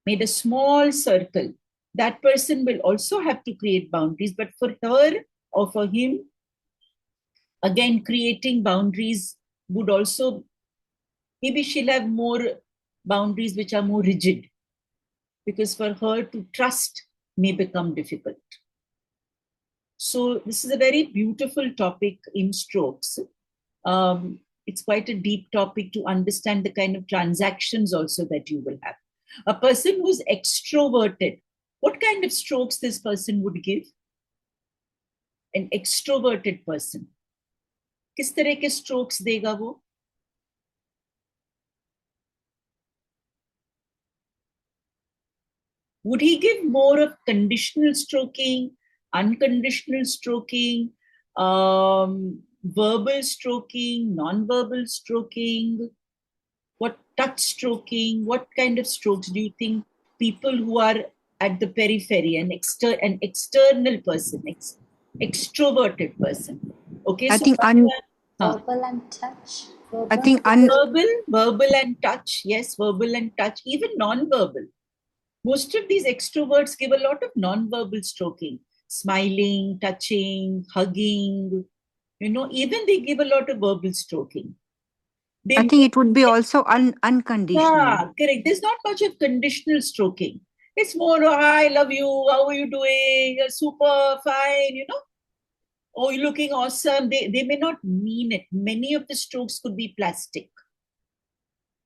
made a small circle, that person will also have to create boundaries. But for her or for him, again, creating boundaries would also, maybe she'll have more boundaries which are more rigid. Because for her to trust may become difficult. So this is a very beautiful topic in strokes. It's quite a deep topic to understand the kind of transactions also that you will have. A person who's extroverted, what kind of strokes this person would give? An extroverted person. किस तरह के strokes देगा वो? Would he give more of conditional stroking, unconditional stroking, verbal stroking, non-verbal stroking, what touch stroking? What kind of strokes do you think people who are at the periphery, an external person, extroverted person? Okay, I so think Verbal and touch. I think verbal and touch. Yes, verbal and touch, even non-verbal. Most of these extroverts give a lot of non-verbal stroking, smiling, touching, hugging, even they give a lot of verbal stroking. I think it would be also unconditional. Yeah, correct. There's not much of conditional stroking. It's more, oh, I love you, how are you doing? You're super fine, Oh, you're looking awesome. They may not mean it. Many of the strokes could be plastic.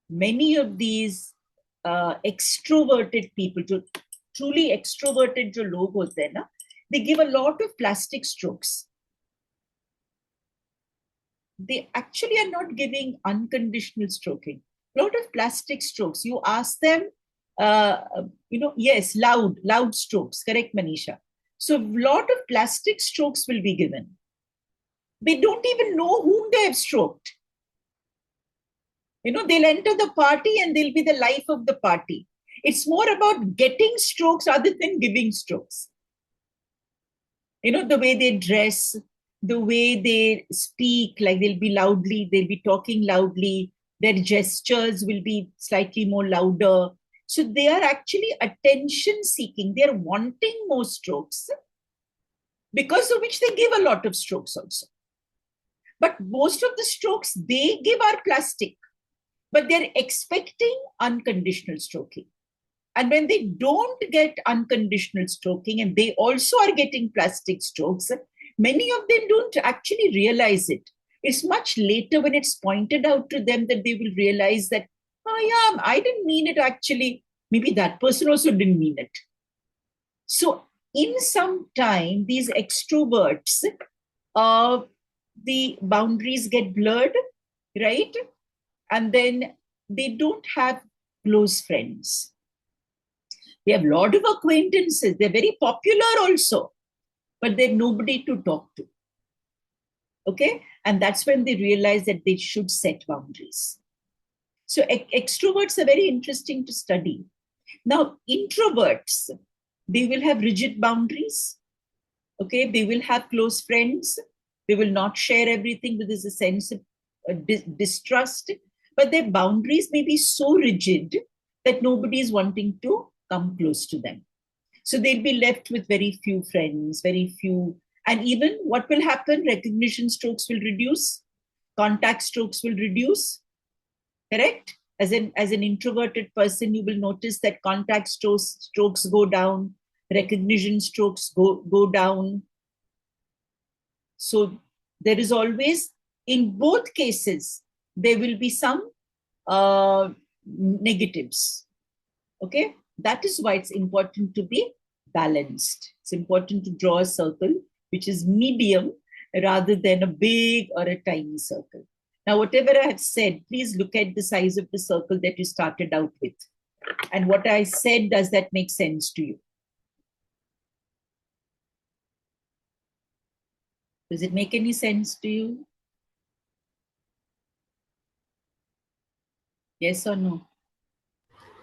Many of these extroverted people, truly extroverted जो लोग होते हैं ना, they give a lot of plastic strokes. They actually are not giving unconditional stroking. A lot of plastic strokes. You ask them, yes, loud strokes. Correct, Manisha. So a lot of plastic strokes will be given. They don't even know whom they have stroked. They'll enter the party and they'll be the life of the party. It's more about getting strokes rather than giving strokes. The way they dress, the way they speak, like they'll be talking loudly, their gestures will be slightly more louder. So they are actually attention seeking. They're wanting more strokes, because of which they give a lot of strokes also. But most of the strokes they give are plastic, but they're expecting unconditional stroking. And when they don't get unconditional stroking and they also are getting plastic strokes, many of them don't actually realize it. It's much later when it's pointed out to them that they will realize that, oh yeah, I didn't mean it actually. Maybe that person also didn't mean it. So in some time, these extroverts, the boundaries get blurred, right? And then they don't have close friends. They have a lot of acquaintances. They're very popular also, but they're nobody to talk to. Okay? And that's when they realize that they should set boundaries. So extroverts are very interesting to study. Now, introverts, they will have rigid boundaries. Okay? They will have close friends. They will not share everything, but there's a sense of distrust. But their boundaries may be so rigid that nobody is wanting to come close to them. So they'll be left with very few friends, very few. And even what will happen? Recognition strokes will reduce. Contact strokes will reduce. Correct? As an introverted person, you will notice that contact strokes go down. Recognition strokes go down. So there is always, in both cases, there will be some negatives. Okay? That is why it's important to be balanced. It's important to draw a circle which is medium rather than a big or a tiny circle. Now, whatever I have said, please look at the size of the circle that you started out with. And what I said, does that make sense to you? Does it make any sense to you? Yes or no?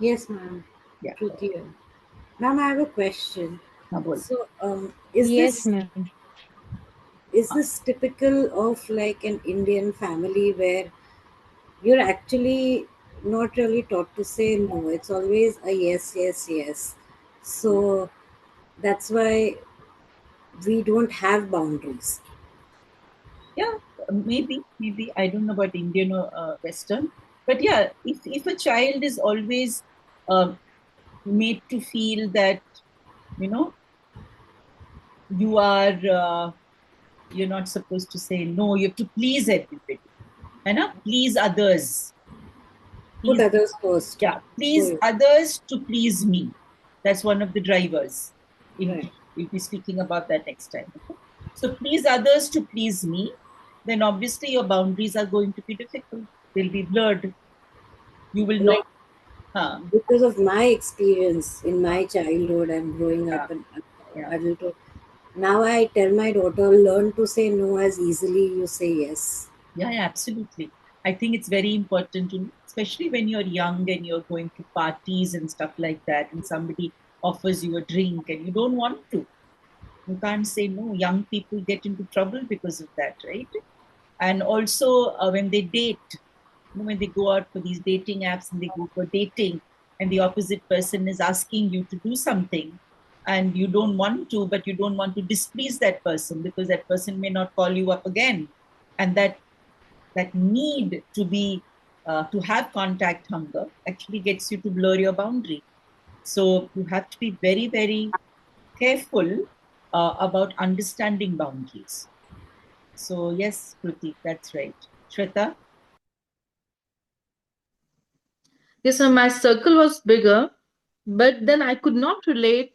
Yes, ma'am. Yeah. Clear. Ma'am, I have a question. So, Yes, ma'am. Is this typical of like an Indian family where you're actually not really taught to say no? It's always a yes, yes, yes. So that's why we don't have boundaries. Yeah, maybe I don't know about Indian or Western, but yeah, if a child is always made to feel that you are, you're not supposed to say no. You have to please everybody. Please others. Put others first. Yeah, please others to please me. That's one of the drivers. Right. We'll be speaking about that next time. Okay? So please others to please me. Then obviously your boundaries are going to be difficult. They'll be blurred. You will Like, not. because of my experience in my childhood and growing up in adulthood, now I tell my daughter, learn to say no as easily you say yes. Yeah, absolutely. I think it's very important, especially when you're young and you're going to parties and stuff like that, and somebody offers you a drink and you don't want to. You can't say no. Young people get into trouble because of that, right? And also when they date, when they go out for these dating apps and they go for dating, and the opposite person is asking you to do something, and you don't want to, but you don't want to displease that person because that person may not call you up again, and that need to be to have contact hunger actually gets you to blur your boundary. So you have to be very, very careful about understanding boundaries. So yes, Kruti, that's right. Shweta? Yes, so my circle was bigger, but then I could not relate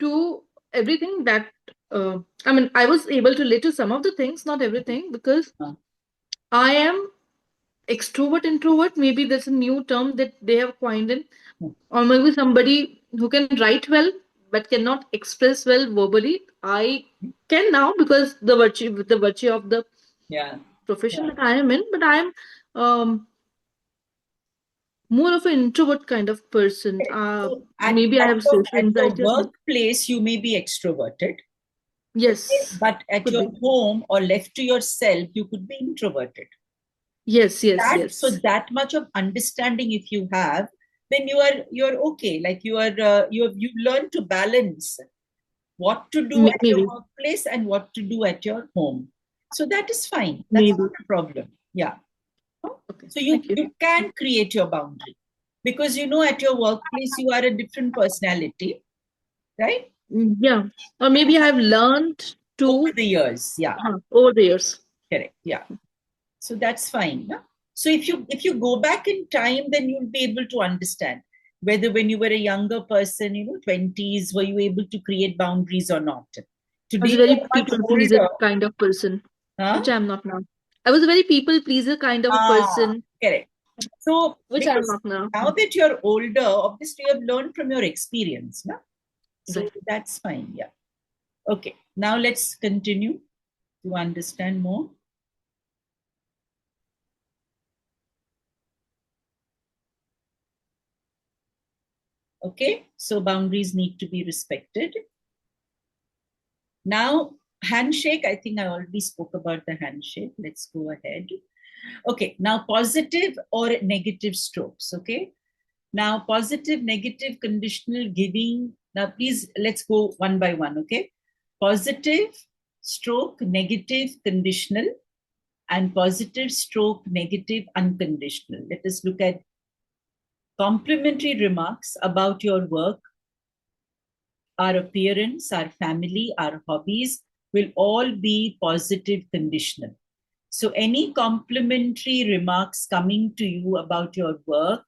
to everything that I mean, I was able to relate to some of the things, not everything, because I am extrovert introvert. Maybe there's a new term that they have coined in, or maybe somebody who can write well but cannot express well verbally. I can now because the virtue of the profession that I am in, but I am more of an introvert kind of person. Maybe I have social anxiety. At your workplace, you may be extroverted. Yes. But at your home or left to yourself, you could be introverted. Yes. So that much of understanding, if you have, then you're okay. Like you've learned to balance what to do at your workplace and what to do at your home. So that is fine. That's not a problem. Yeah. Okay. So you can create your boundary because at your workplace you are a different personality, right? Yeah. Or maybe I have learned to over the years. Yeah. Over the years. Correct. Yeah. So that's fine. No? So if you go back in time, then you'll be able to understand whether when you were a younger person, 20s, were you able to create boundaries or not. Today, I was a very people pleaser kind of person, which I'm not now. I was a very people pleaser kind of person. Correct. So which I'm not now. Now that you're older, obviously you have learned from your experience. No? So that's fine. Yeah. Okay. Now let's continue to understand more. Okay, so boundaries need to be respected. Now, handshake, I think I already spoke about the handshake. Let's go ahead. Okay, now positive or negative strokes, okay? Now, positive, negative, conditional, giving. Now, please, let's go one by one, okay? Positive, stroke, negative, conditional, and positive, stroke, negative, unconditional. Let us look at complimentary remarks about your work, our appearance, our family, our hobbies will all be positive conditional. So any complimentary remarks coming to you about your work,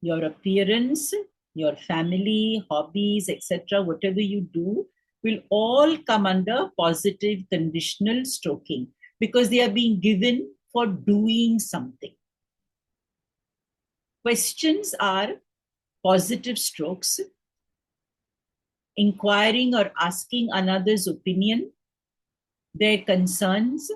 your appearance, your family, hobbies, etc., whatever you do, will all come under positive conditional stroking because they are being given for doing something. Questions are positive strokes, inquiring or asking another's opinion, their concerns,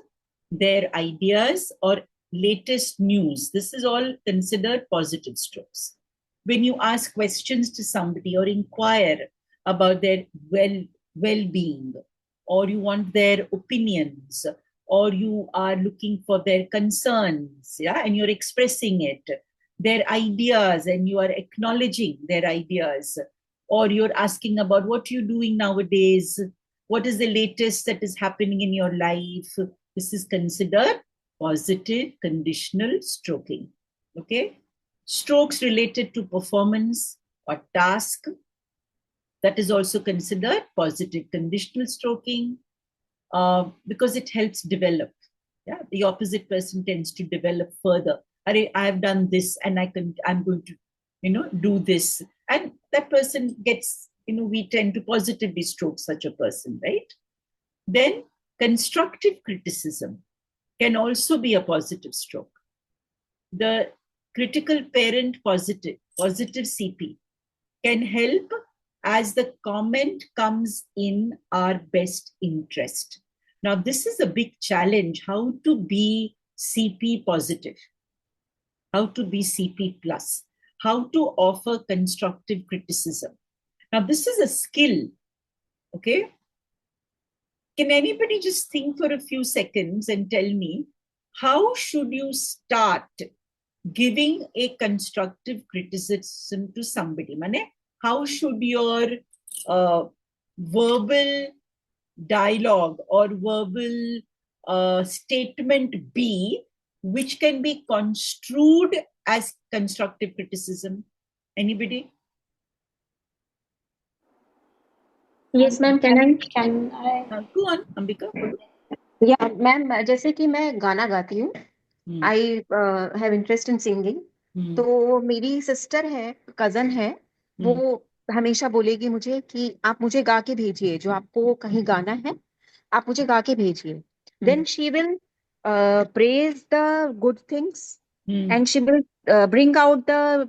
their ideas, or latest news. This is all considered positive strokes. When you ask questions to somebody or inquire about their well-being, or you want their opinions, or you are looking for their concerns, and you're expressing it, their ideas, and you are acknowledging their ideas, or you're asking about what you're doing nowadays, what is the latest that is happening in your life. This is considered positive conditional stroking. Okay. Strokes related to performance or task, That is also considered positive. Conditional stroking, because it helps develop. Yeah, the opposite person tends to develop further. I have done this, and I'm going to, do this, and that person gets, we tend to positively stroke such a person, right? Then constructive criticism can also be a positive stroke. The critical parent positive CP can help as the comment comes in our best interest. Now, this is a big challenge, how to be CP positive, how to be CP plus, how to offer constructive criticism. Now, this is a skill, okay? Can anybody just think for a few seconds and tell me, how should you start giving a constructive criticism to somebody? Mane, how should your verbal dialogue or verbal statement be, which can be construed as constructive criticism? Anybody? Yes, ma'am. Can I? Go on, Ambika. Yeah, ma'am जैसे कि मैं गाना गाती हूँ, I have interest in singing, तो मेरी sister है, cousin है, वो हमेशा बोलेगी मुझे कि आप मुझे गा के भेजिए, जो आपको कहीं गाना है आप मुझे गा के भेजिए. Then she will praise the good things and she will bring out the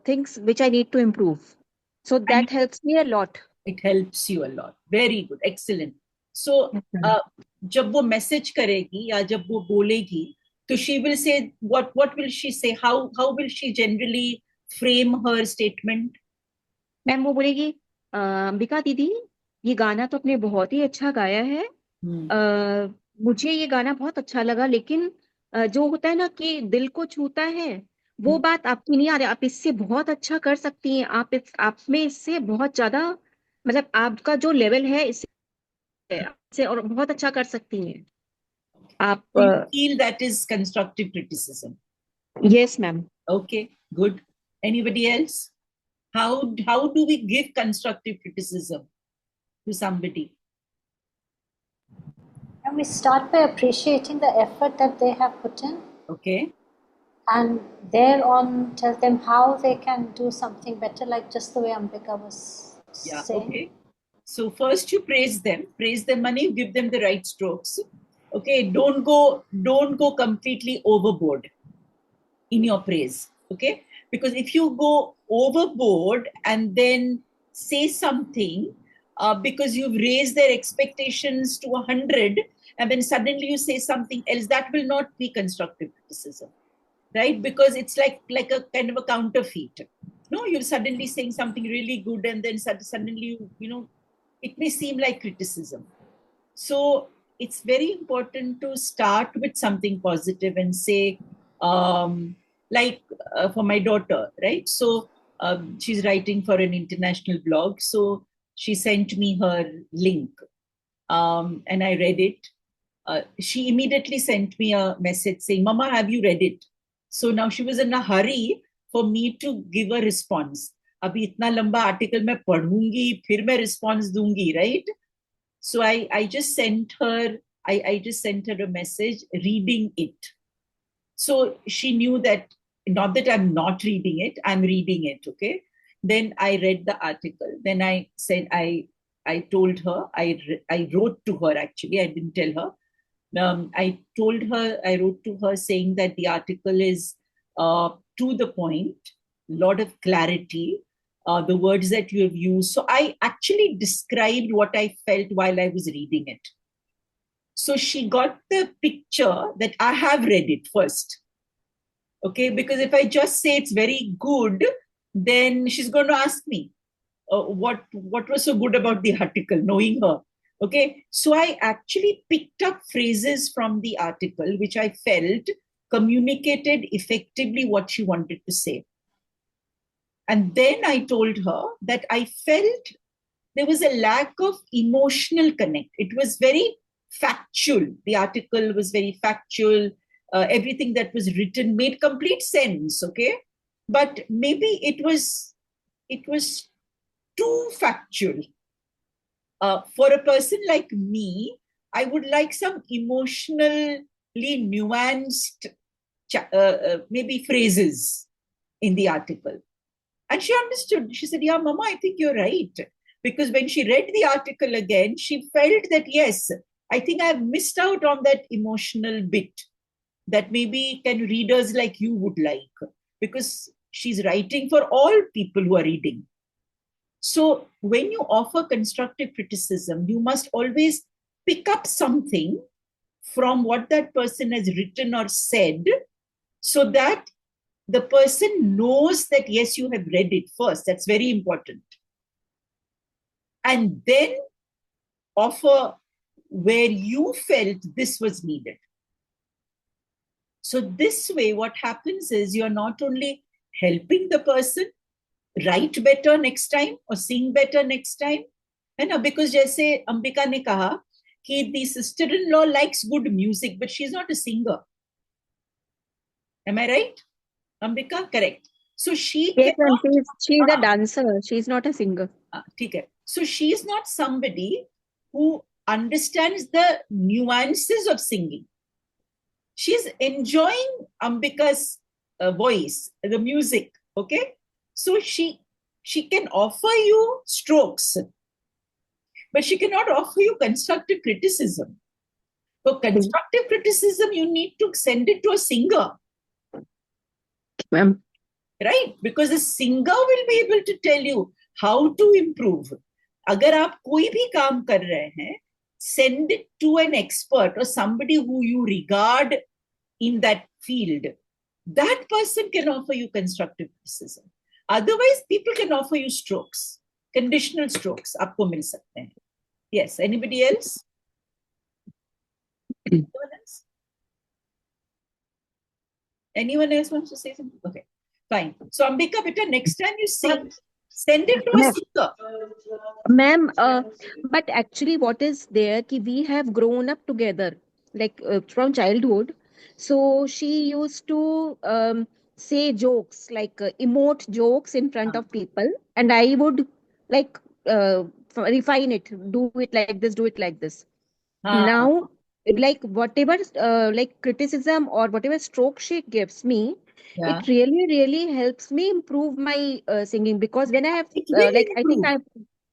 things which I need to improve. So that helps me a lot. It helps you a lot. Very good. Excellent. So, जब वो message करेगी या जब वो बोलेगी, तो she will say, what will she say? How will she generally frame her statement? Ma'am वो बोलेगी, अंबिका दीदी, ये गाना तो आपने बहुत ही अच्छा गाया है. मुझे ये गाना बहुत अच्छा लगा, लेकिन जो होता है ना कि दिल को छूता है, वो बात आपकी नहीं आ रही. आप इससे बहुत अच्छा कर सकती हैं. आप में इससे बहुत ज्यादा, मतलब आपका जो लेवल है इससे और बहुत अच्छा कर सकती हैं आप. You feel that is constructive criticism? Yes, ma'am. Okay, good. Anybody else? How do we give constructive criticism to somebody? And we start by appreciating the effort that they have put in. Okay. And thereon tell them how they can do something better, like just the way Ambika was saying. Okay. So first you praise them, money, you give them the right strokes. Okay, don't go completely overboard in your praise. Okay, because if you go overboard and then say something because you've raised their expectations to 100, and then suddenly you say something else, that will not be constructive criticism, right? Because it's like a kind of a counterfeit. No, you're suddenly saying something really good, and then suddenly it may seem like criticism. So it's very important to start with something positive and say, for my daughter, right? So she's writing for an international blog. So she sent me her link and I read it. She immediately sent me a message saying, Mama, have you read it? So now she was in a hurry for me to give a response. Abhi itna lamba article मैं पढ़ूंगी, फिर मैं response दूंगी, right? So I just sent her a message reading it. So she knew that, not that I'm not reading it, I'm reading it, okay? Then I read the article. Then I said, I told her, I wrote to her actually, I didn't tell her. I wrote to her saying that the article is to the point, a lot of clarity, the words that you have used. So I actually described what I felt while I was reading it. So she got the picture that I have read it first. Okay, because if I just say it's very good, then she's going to ask me what was so good about the article, knowing her. Okay, so I actually picked up phrases from the article which I felt communicated effectively what she wanted to say. And then I told her that I felt there was a lack of emotional connect. It was very factual. The article was very factual. Everything that was written made complete sense, okay? But maybe it was too factual. For a person like me, I would like some emotionally nuanced, maybe phrases in the article. And she understood. She said, yeah, Mama, I think you're right. Because when she read the article again, she felt that, yes, I think I've missed out on that emotional bit that maybe can readers like you would like. Because she's writing for all people who are reading. So when you offer constructive criticism, you must always pick up something from what that person has written or said, so that the person knows that, yes, you have read it first. That's very important. And then offer where you felt this was needed. So this way, what happens is you're not only helping the person write better next time or sing better next time, है ना? Because जैसे अंबिका ने कहा कि the sister-in-law likes good music, but she's not a singer. Am I right? Ambika, correct. So she Yes, cannot. she's a dancer. She's not a singer. Okay. So she's not somebody who understands the nuances of singing. She's enjoying Ambika's voice, the music. Okay. So she can offer you strokes, but she cannot offer you constructive criticism. For constructive criticism, you need to send it to a singer. Right? Because a singer will be able to tell you how to improve. अगर आप कोई भी काम कर रहे हैं, send it to an expert or somebody who you regard in that field. That person can offer you constructive criticism. Otherwise, people can offer you strokes, conditional strokes. आपको मिल सकते हैं. Yes. Anybody else? Anyone else wants to say something? Okay, fine. So Ambika, beta, next time you sing, send it to a singer. Ma'am, but actually what is there ki we have grown up together, like from childhood. So she used to say jokes, like emote jokes in front of people, and I would like refine it, do it like this, do it like this. Now, like whatever like criticism or whatever stroke she gives me, it really helps me improve my singing, because when I have like I think I've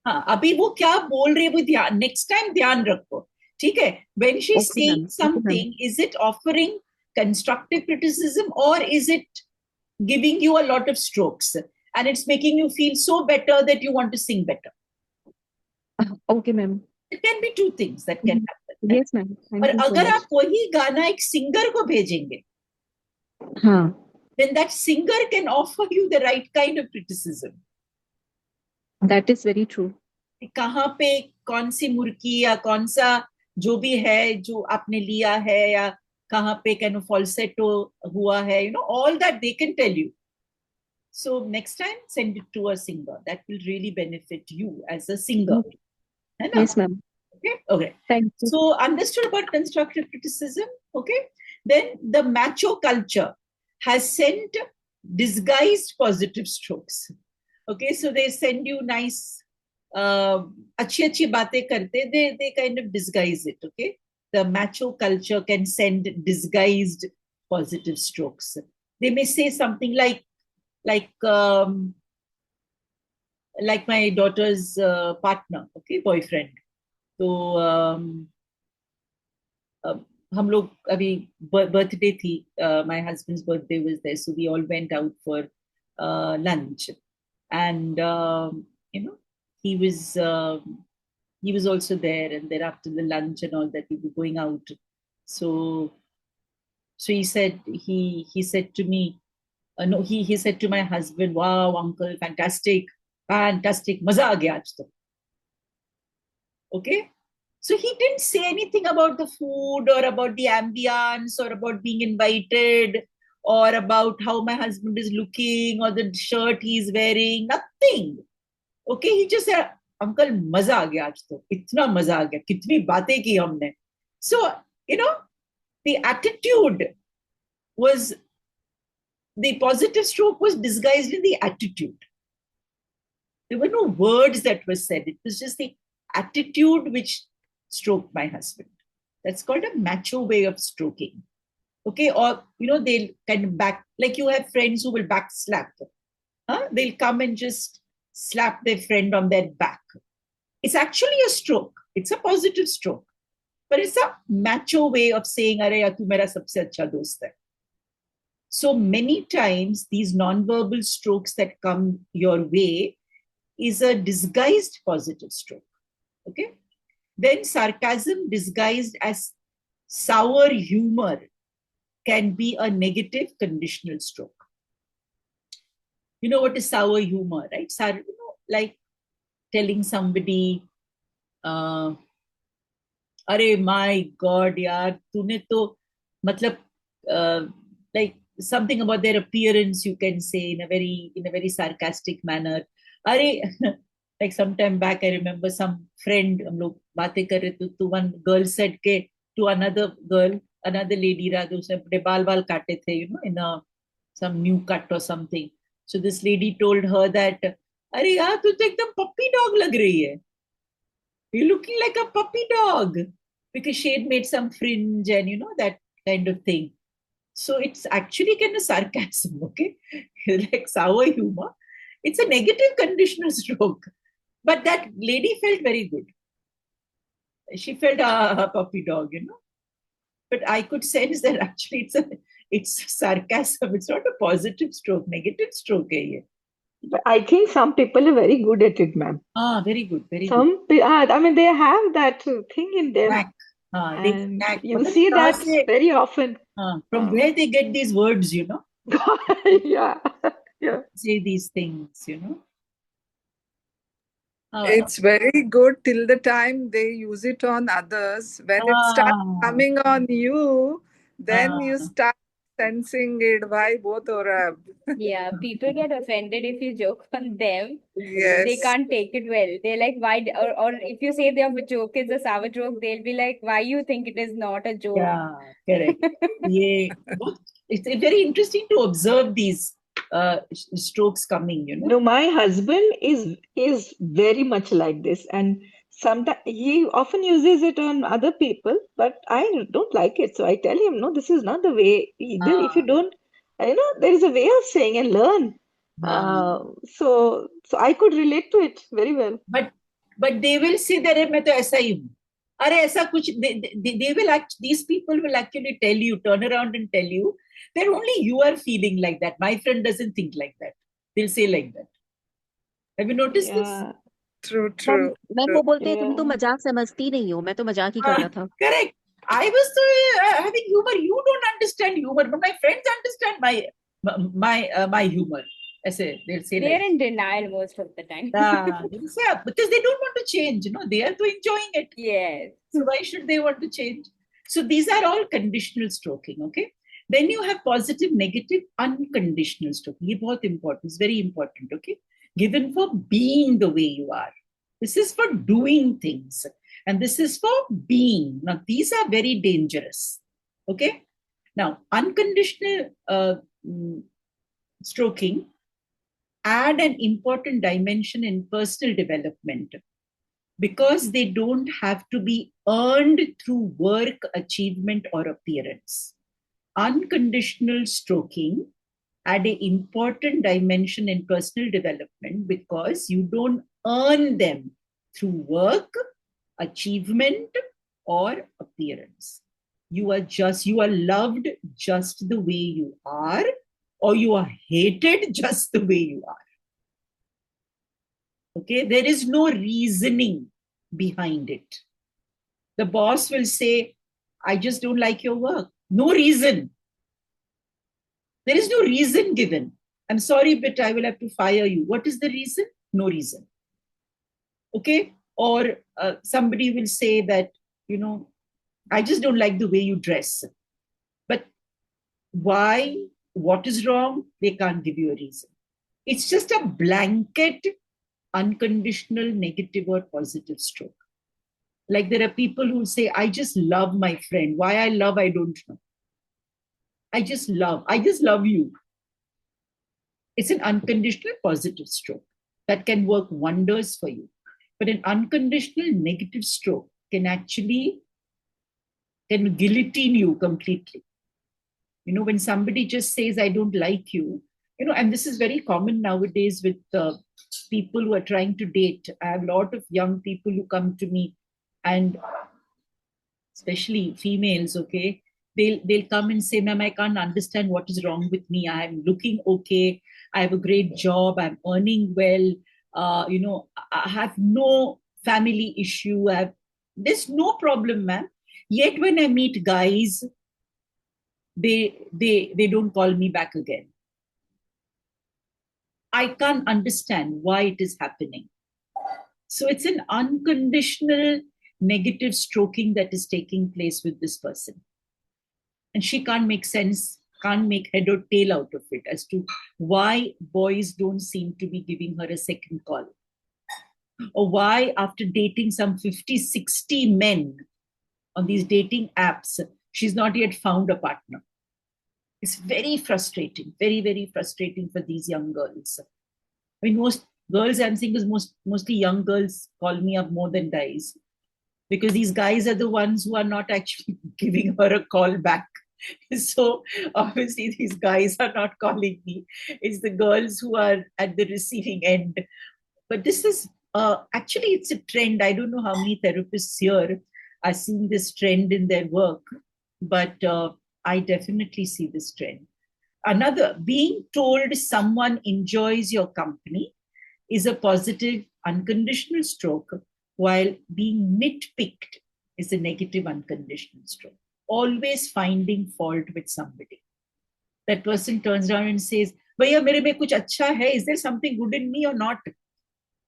हाँ, अभी वो क्या बोल रही है वो ध्यान, next time ध्यान रखो, ठीक है? When she's saying something, is it offering constructive criticism or is it giving you a lot of strokes and it's making you feel so better that you want to sing better? Okay, ma'am. It can be two things that can happen. Yes, ma'am. और अगर आप वही गाना एक singer को भेजेंगे, then that singer can offer you the right kind of criticism. That is very true. कहाँ पे कौन सी मुर्की या कौन सा जो भी है जो आपने लिया है, या कहाँ पे कैन falsetto हुआ है, you know, all that they can tell you. So next time send it to a singer. That will really benefit you as a singer. Yes, ma'am. Okay. Thank you. So understood about constructive criticism. Okay. Then the macho culture has sent disguised positive strokes. Okay. So they send you nice, अच्छी बातें करते, they kind of disguise it. Okay. The macho culture can send disguised positive strokes. They may say something like my daughter's partner, okay, boyfriend. तो हम लोग अभी birthday थी, my husband's birthday was there, so we all went out for lunch, and you know, he was also there, and then after the lunch and all that, we were going out. So he said to me, no, he said to my husband, wow, uncle, fantastic, मजा आ गया आज तो. Okay, so he didn't say anything about the food or about the ambience or about being invited or about how my husband is looking or the shirt he's wearing, nothing. Okay, he just said, uncle, मजा आ गया आज तो, इतना मजा आ गया, कितनी बातें की हमने. So, you know, the attitude was, the positive stroke was disguised in the attitude. There were no words that were said. It was just the attitude which stroked my husband. That's called a macho way of stroking. Okay, or they'll kind of back, like you have friends who will back slap. They'll come and just slap their friend on their back. It's actually a stroke. It's a positive stroke. But it's a macho way of saying, "Arey, tu mera sabse acha dost hai." So many times these non-verbal strokes that come your way is a disguised positive stroke. Okay. Then sarcasm disguised as sour humor can be a negative conditional stroke. You know what is sour humor, right? Like telling somebody, "Arey, my God, yaar, tune to," matlab, like something about their appearance, you can say in a very sarcastic manner. Arey, like some time back, I remember some friend, hum log baatein kar rahe to one girl said to another girl, another lady, rather, usne apne baal kaate the, in some new cut or something. So this lady told her that, "Arey yaar, tu to ekdam puppy dog lag rahi hai. You're looking like a puppy dog," because she had made some fringe and that kind of thing. So it's actually kind of sarcasm, okay? Like sour humor. It's a negative conditional stroke. But that lady felt very good. She felt a puppy dog, But I could sense that actually it's sarcasm. It's not a positive stroke, negative stroke. But I think some people are very good at it, ma'am. Very good, very good. Some, I mean, they have that thing in them. Knack. They And knack. you see that very often. From where they get these words, Yeah. Yeah. Say these things, It's very good till the time they use it on others. When it starts coming on you, then you start sensing it. Why both or Yeah, people get offended if you joke on them. Yes. They can't take it well. They're like, why? Or if you say their joke is a sour joke, they'll be like, why you think it is not a joke? Yeah, correct. Yeah. It's very interesting to observe these strokes coming, No, my husband is very much like this, and sometimes he often uses it on other people, but I don't like it. So I tell him, no, this is not the way either. If you don't, there is a way of saying and learn. So I could relate to it very well. But they will say that मैं तो ऐसा ही हूँ. अरे ऐसा कुछ they will these people will actually tell you, turn around and tell you that only you are feeling like that. My friend doesn't think like that. They'll say like that. Have you noticed this? True. Ma'am वो बोलते हैं तुम तो मजाक समझती नहीं हो, मैं तो मजाक ही कर रहा था. Correct. I was having humor. You don't understand humor, but my friends understand my humor. They'll say they're in denial most of the time. Because they don't want to change, they are enjoying it. Yes. So why should they want to change? So these are all conditional stroking, okay? Then you have positive, negative, unconditional stroking. This is very important. It's very important, okay? Given for being the way you are. This is for doing things. And this is for being. Now, these are very dangerous, okay? Now, unconditional stroking add an important dimension in personal development because they don't have to be earned through work, achievement, or appearance. Unconditional stroking add an important dimension in personal development because you don't earn them through work, achievement, or appearance. You are loved just the way you are, or you are hated just the way you are. Okay, there is no reasoning behind it. The boss will say, I just don't like your work. No reason. There is no reason given. I'm sorry, but I will have to fire you. What is the reason? No reason. Okay, or somebody will say that, I just don't like the way you dress. But why? What is wrong? They can't give you a reason. It's just a blanket, unconditional, negative or positive stroke. Like there are people who say, I just love my friend. Why I love, I don't know. I just love you. It's an unconditional positive stroke. that can work wonders for you. But an unconditional negative stroke can actually guillotine you completely. You know, when somebody just says, I don't like you, you know, and this is very common nowadays with people who are trying to date. I have a lot of young people who come to me, and especially females, okay, they'll come and say, ma'am, I can't understand what is wrong with me. I'm looking okay. I have a great job. I'm earning well. You know, I have no family issue. There's no problem, ma'am. Yet when I meet guys, they don't call me back again. I can't understand why it is happening. So it's an unconditional negative stroking that is taking place with this person. And she can't make sense, can't make head or tail out of it as to why boys don't seem to be giving her a second call. Or why, after dating some 50, 60 men on these dating apps, she's not yet found a partner. It's very frustrating, very, very frustrating for these young girls. I mean, most girls I'm seeing is mostly young girls call me up more than guys, because these guys are the ones who are not actually giving her a call back. So obviously these guys are not calling me. It's the girls who are at the receiving end. But this is actually, it's a trend. I don't know how many therapists here are seeing this trend in their work, but I definitely see this trend. Another, being told someone enjoys your company is a positive unconditional stroke, while being nitpicked is a negative unconditional stroke. Always finding fault with somebody. That person turns around and says, Bhaiya, mere mein kuch acha hai? Is there something good in me or not?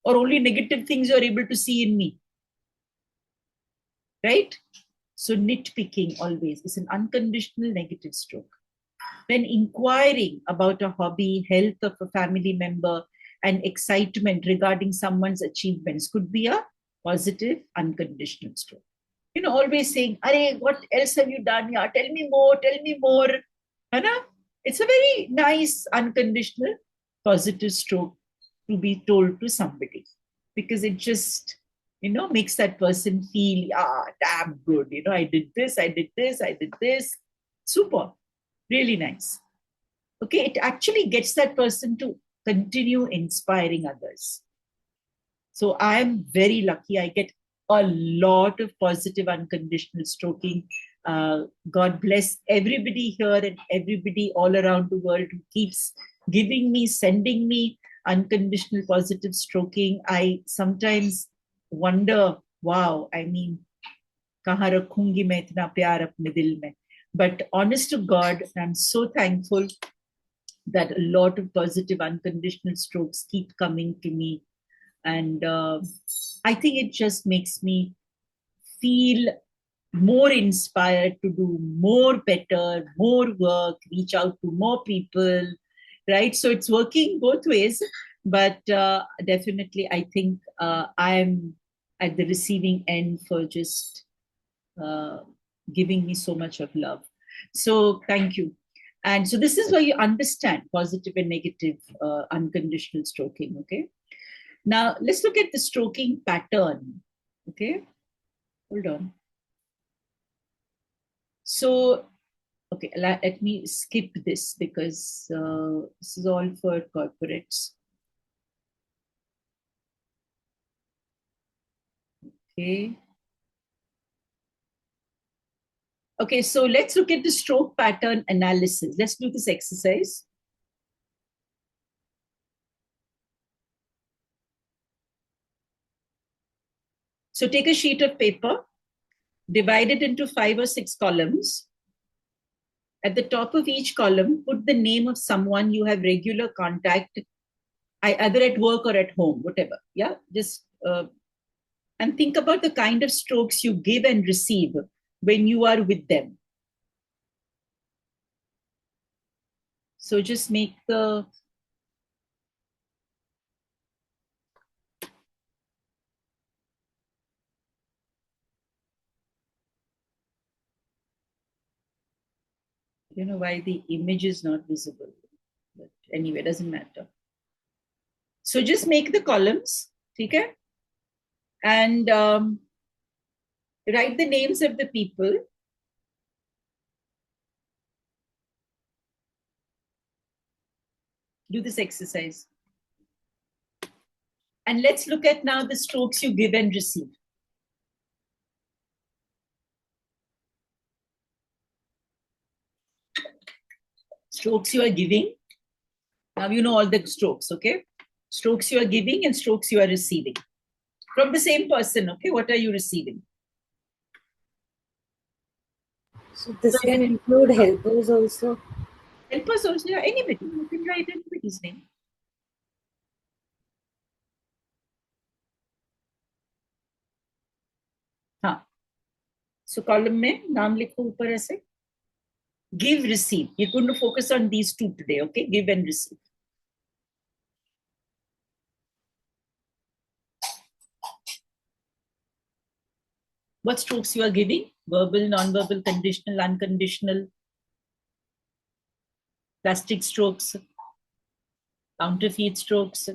Or only negative things you're able to see in me? Right? So nitpicking always is an unconditional negative stroke. Then inquiring about a hobby, health of a family member, and excitement regarding someone's achievements could be a positive unconditional stroke. You know, always saying, Arey, what else have you done? Yeah, tell me more, tell me more. It's a very nice unconditional positive stroke to be told to somebody, because it just, you know, makes that person feel, damn good. You know, I did this, I did this, I did this. Super. Really nice. Okay, it actually gets that person to continue inspiring others. So I'm very lucky. I get a lot of positive unconditional stroking. God bless everybody here and everybody all around the world who keeps giving me, sending me unconditional positive stroking. I sometimes wonder, wow, I mean, kahan rakhungi main itna pyar apne dil mein? But honest to God, I'm so thankful that a lot of positive unconditional strokes keep coming to me. And I think it just makes me feel more inspired to do more better, more work, reach out to more people, right? So it's working both ways. But definitely, I think I'm at the receiving end for just giving me so much of love. So thank you. And so this is where you understand positive and negative unconditional stroking, okay? Now let's look at the stroking pattern, okay? Hold on. So, okay, let me skip this because this is all for corporates. Okay. Okay, so let's look at the stroke pattern analysis. Let's do this exercise. So take a sheet of paper, divide it into 5 or 6 columns. At the top of each column, put the name of someone you have regular contact, either at work or at home, whatever. Yeah, just and think about the kind of strokes you give and receive when you are with them. So just make the why the image is not visible. But anyway, it doesn't matter. So just make the columns, okay? And write the names of the people. Do this exercise. And let's look at now the strokes you give and receive. Strokes you are giving. Now you know all the strokes, okay? Strokes you are giving and strokes you are receiving. From the same person, okay? What are you receiving? So this can include helpers also? Helpers also, yeah, anybody. You can write anybody's name. हाँ. So column में नाम लिखो ऊपर ऐसे. Give, receive. You're going to focus on these two today, okay? Give and receive. What strokes you are giving? Verbal, non-verbal, conditional, unconditional, plastic strokes, counterfeit strokes.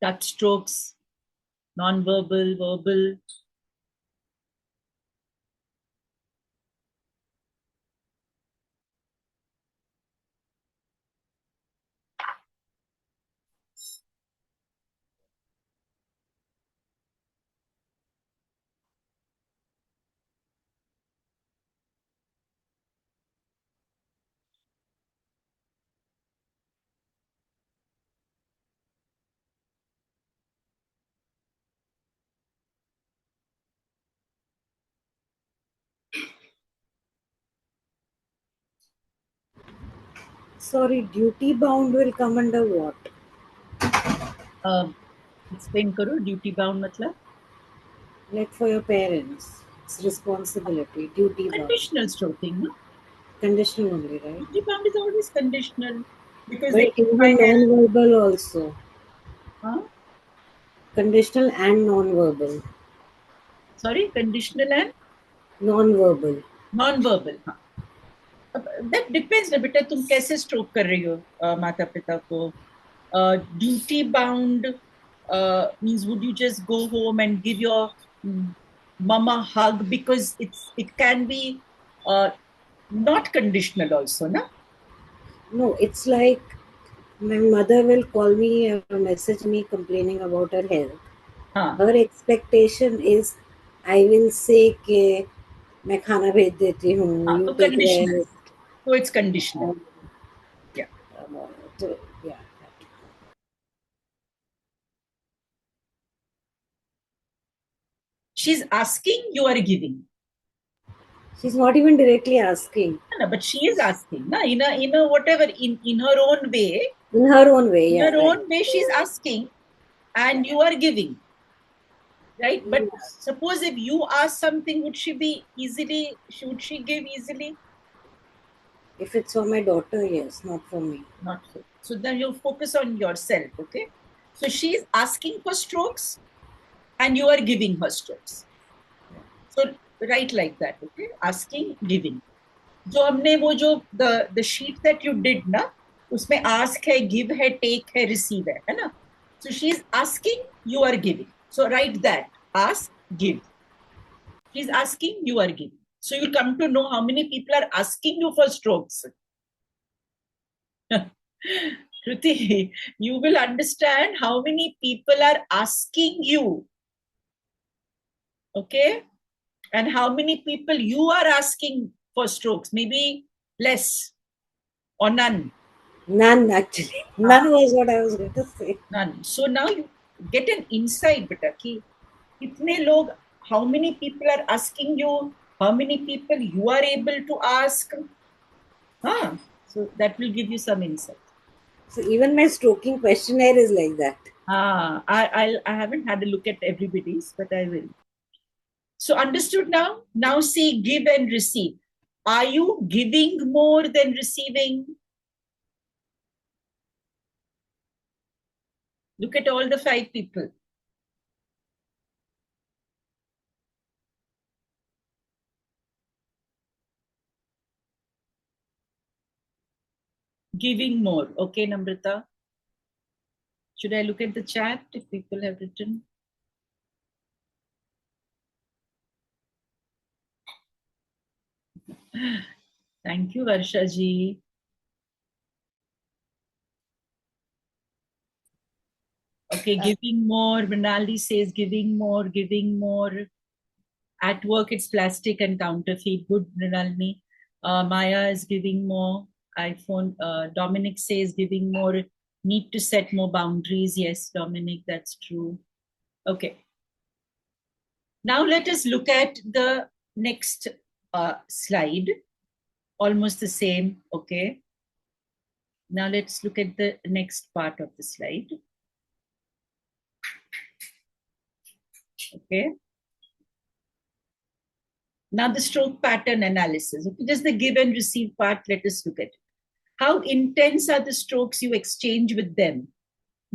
Touch strokes, non-verbal, verbal. Sorry, duty bound will come under what? Explain karo, duty bound matlab? Like for your parents, it's responsibility, duty bound. Conditional stroking, no? Conditional only, right? Duty bound is always conditional because But they it can be non-verbal also. Huh? Conditional and non-verbal. Sorry, conditional and Non-verbal. non-verbal. हाँ. That depends ना बेटा तुम कैसे stroke कर रही हो माता पिता को. Duty bound means would you just go home and give your mama hug, because it can be not conditional also, na? No, it's like my mother will call me or message me complaining about her health. Her expectation is I will say कि मैं खाना भेज देती हूँ, you तो take conditional. rest. So it's conditional. Yeah. Yeah. She's asking, you are giving. She's not even directly asking. No, but she is asking, na? In a whatever, in her own way. In her own way, in yeah. her own way, she's asking, and you are giving. Right? But suppose if you ask something, would she give easily? If it's for my daughter, yes, not for me. Not so. So then you focus on yourself, okay? So she's asking for strokes and you are giving her strokes. So write like that, okay? Asking, giving. जो हमने वो जो the sheet that you did ना, उसमें ask है, give है, take है, receive है ना? So she's asking, you are giving. So write that. Ask, give. She's asking, you are giving. So you'll come to know how many people are asking you for strokes. Kruti, you will understand how many people are asking you. Okay? And how many people you are asking for strokes. Maybe less or none. None, actually. None was what I was going to say. None. So now you get an insight, beta, ki kitne log, how many people are asking you, how many people you are able to ask. So that will give you some insight. So even my stroking questionnaire is like that. I haven't had a look at everybody's, but I will. So understood now? Now see, give and receive. Are you giving more than receiving? Look at all the 5 people. Giving more. Okay, Namrata. Should I look at the chat if people have written? Thank you, Varsha ji. Okay, giving more. Mrinaldi says giving more, giving more. At work, it's plastic and counterfeit. Good, Mrinaldi. Maya is giving more. iPhone. Dominic says giving more. Need to set more boundaries. Yes, Dominic, that's true. Okay. Now let us look at the next slide. Almost the same. Okay. Now let's look at the next part of the slide. Okay. Now the stroke pattern analysis. Okay, just the give and receive part, let us look at it. How intense are the strokes you exchange with them?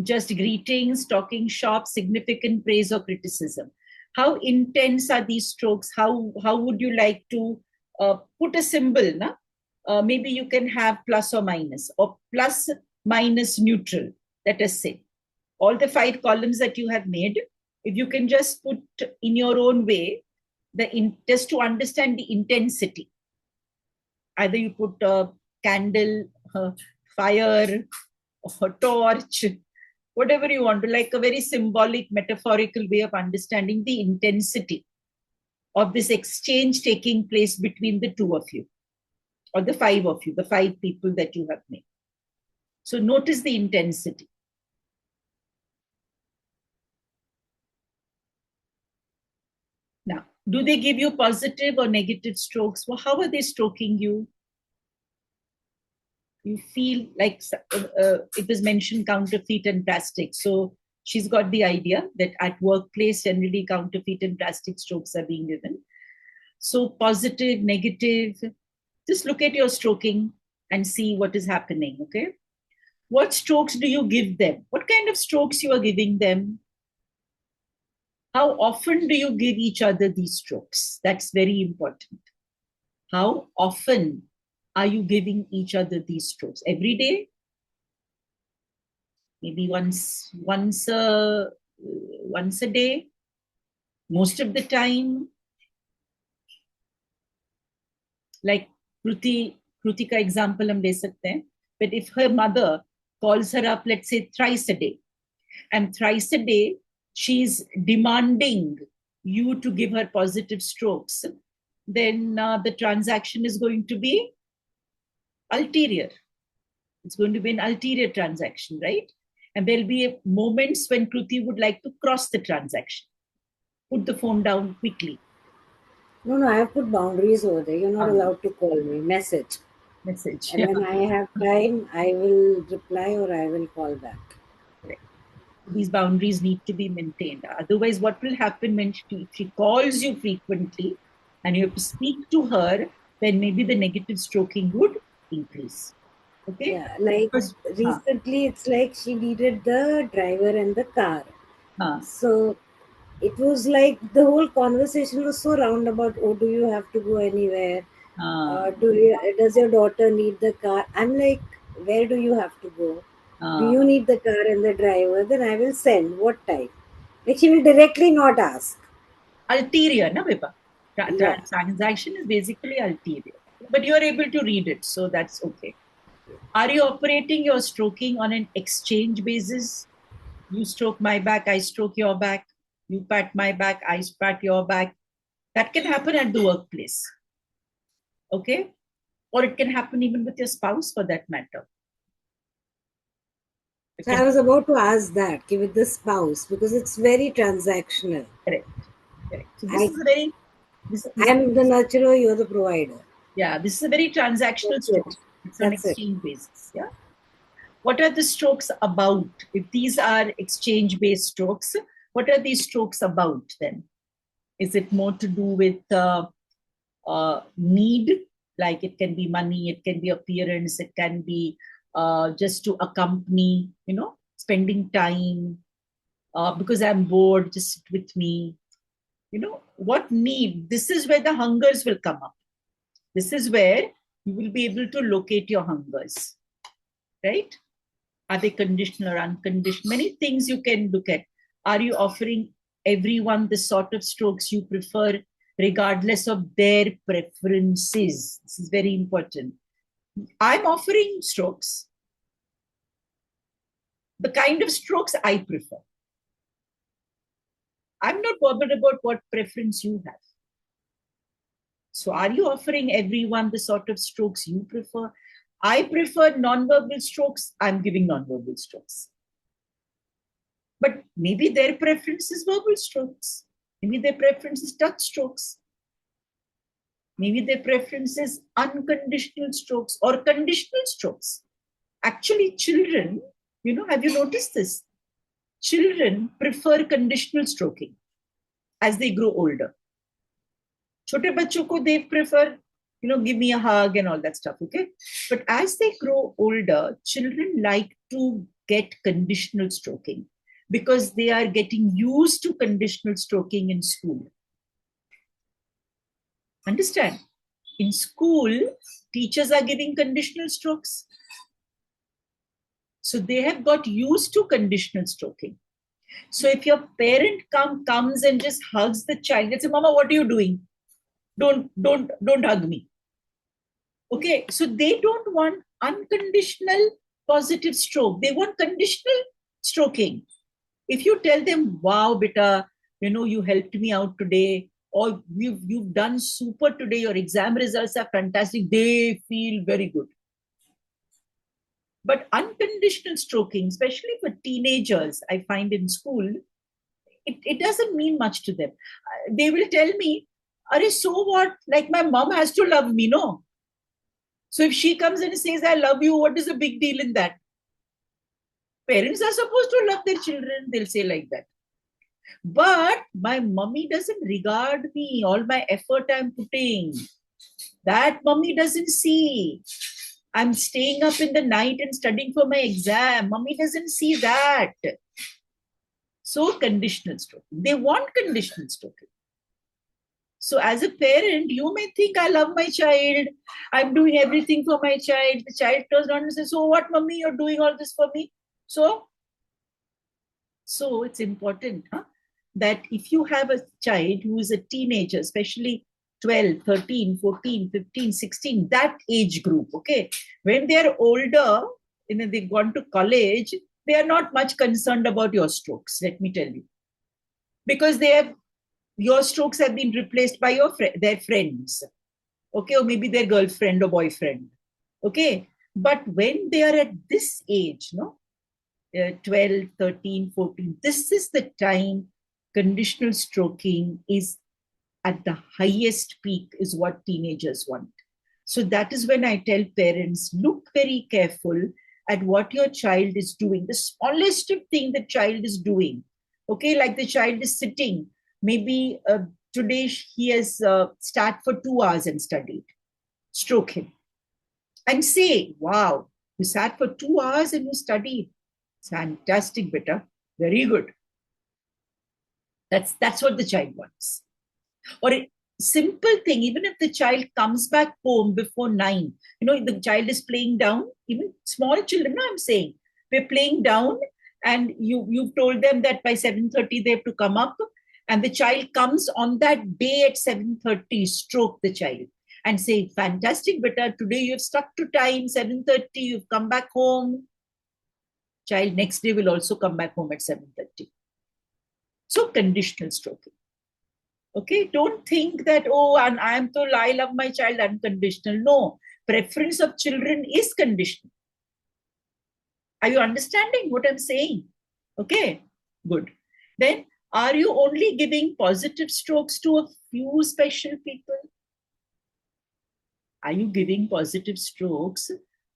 Just greetings, talking shop, significant praise or criticism. How intense are these strokes? How would you like to put a symbol? Na? Maybe you can have plus or plus minus neutral, let us say. All the 5 columns that you have made, if you can just put in your own way, just to understand the intensity. Either you put a candle, fire, or torch, whatever you want to, like a very symbolic, metaphorical way of understanding the intensity of this exchange taking place between the 2 of you, or the 5 of you, the 5 people that you have made. So notice the intensity. Now, do they give you positive or negative strokes? Well, how are they stroking you? You feel like it was mentioned counterfeit and plastic. So she's got the idea that at workplace, generally counterfeit and plastic strokes are being given. So positive, negative, just look at your stroking and see what is happening, okay? What strokes do you give them? What kind of strokes you are giving them? How often do you give each other these strokes? That's very important. How often are you giving each other these strokes? Every day? Maybe once a day? Most of the time? Like Krutika example हम ले सकते हैं. But if her mother calls her up, let's say thrice a day, and thrice a day she's demanding you to give her positive strokes, then the transaction is going to be ulterior. It's going to be an ulterior transaction, right? And there'll be moments when Kruti would like to cross the transaction. Put the phone down quickly. No, I have put boundaries over there. You're not allowed to call me. Message. And when I have time, I will reply or I will call back. Correct. These boundaries need to be maintained. Otherwise, what will happen when she calls you frequently and you have to speak to her, then maybe the negative stroking would increase. Okay? Yeah, like recently, it's like she needed the driver and the car. So it was like the whole conversation was so roundabout. Oh, do you have to go anywhere? Does your daughter need the car? I'm like, where do you have to go? Do you need the car and the driver? Then I will send. What time? Like she will directly not ask. Ulterior, na Vibha? Transaction is basically ulterior. But you are able to read it, so that's okay. Are you operating your stroking on an exchange basis? You stroke my back, I stroke your back. You pat my back, I pat your back. That can happen at the workplace. Okay? Or it can happen even with your spouse for that matter. So I was about to ask that, with the spouse, because it's very transactional. Correct. So this is a very... I'm the nurturer, you're the provider. Yeah, this is a very transactional stroke. It's on exchange basis. Yeah. What are the strokes about? If these are exchange-based strokes, what are these strokes about then? Is it more to do with need? Like it can be money, it can be appearance, it can be just to accompany, spending time, because I'm bored, just sit with me. What need? This is where the hungers will come up. This is where you will be able to locate your hungers. right? Are they conditional or unconditional? Many things you can look at. Are you offering everyone the sort of strokes you prefer, regardless of their preferences? This is very important. I'm offering strokes, the kind of strokes I prefer. I'm not bothered about what preference you have. So are you offering everyone the sort of strokes you prefer? I prefer non-verbal strokes. I'm giving non-verbal strokes. But maybe their preference is verbal strokes. Maybe their preference is touch strokes. Maybe their preference is unconditional strokes or conditional strokes. Actually, children, have you noticed this? Children prefer conditional stroking as they grow older. Chote bachcho ko they prefer, give me a hug and all that stuff, okay? But as they grow older, children like to get conditional stroking because they are getting used to conditional stroking in school. Understand? In school, teachers are giving conditional strokes. So they have got used to conditional stroking. So if your parent comes and just hugs the child, they say, Mama, what are you doing? Don't hug me. Okay, so they don't want unconditional positive stroke. They want conditional stroking. If you tell them, wow, beta, you helped me out today, or you've done super today, your exam results are fantastic, they feel very good. But unconditional stroking, especially for teenagers, I find in school, it doesn't mean much to them. They will tell me, Are, so what? Like my mom has to love me, no? So if she comes and says, I love you, what is the big deal in that? Parents are supposed to love their children, they'll say like that. But my mummy doesn't regard me, all my effort I'm putting. That mummy doesn't see. I'm staying up in the night and studying for my exam. Mummy doesn't see that. So conditional stroking. They want conditional stroking. So as a parent, you may think, I love my child. I'm doing everything for my child. The child turns around and says, so what, mummy, you're doing all this for me? So it's important that if you have a child who is a teenager, especially 12, 13, 14, 15, 16, that age group, okay? When they're older, they've gone to college, they are not much concerned about your strokes, let me tell you. Because your strokes have been replaced by their friends, okay? Or maybe their girlfriend or boyfriend, okay? But when they are at this age, 12, 13, 14, this is the time conditional stroking is at the highest peak, is what teenagers want. So that is when I tell parents, look very careful at what your child is doing. The smallest thing the child is doing, okay, like the child is sitting, maybe today he has sat for 2 hours and studied. Stroke him and say, wow, you sat for 2 hours and you studied. Fantastic, beta. Very good. That's what the child wants. Or a simple thing, even if the child comes back home before 9, the child is playing down, even small children, I'm saying, we're playing down and you've told them that by 7:30 they have to come up, and the child comes on that day at 7:30, stroke the child and say, fantastic, beta, today you've stuck to time, 7:30, you've come back home. Child next day will also come back home at 7:30. So conditional stroking. Okay, don't think that, and I love my child unconditional. No, preference of children is conditional. Are you understanding what I'm saying? Okay, good. Then, are you only giving positive strokes to a few special people? Are you giving positive strokes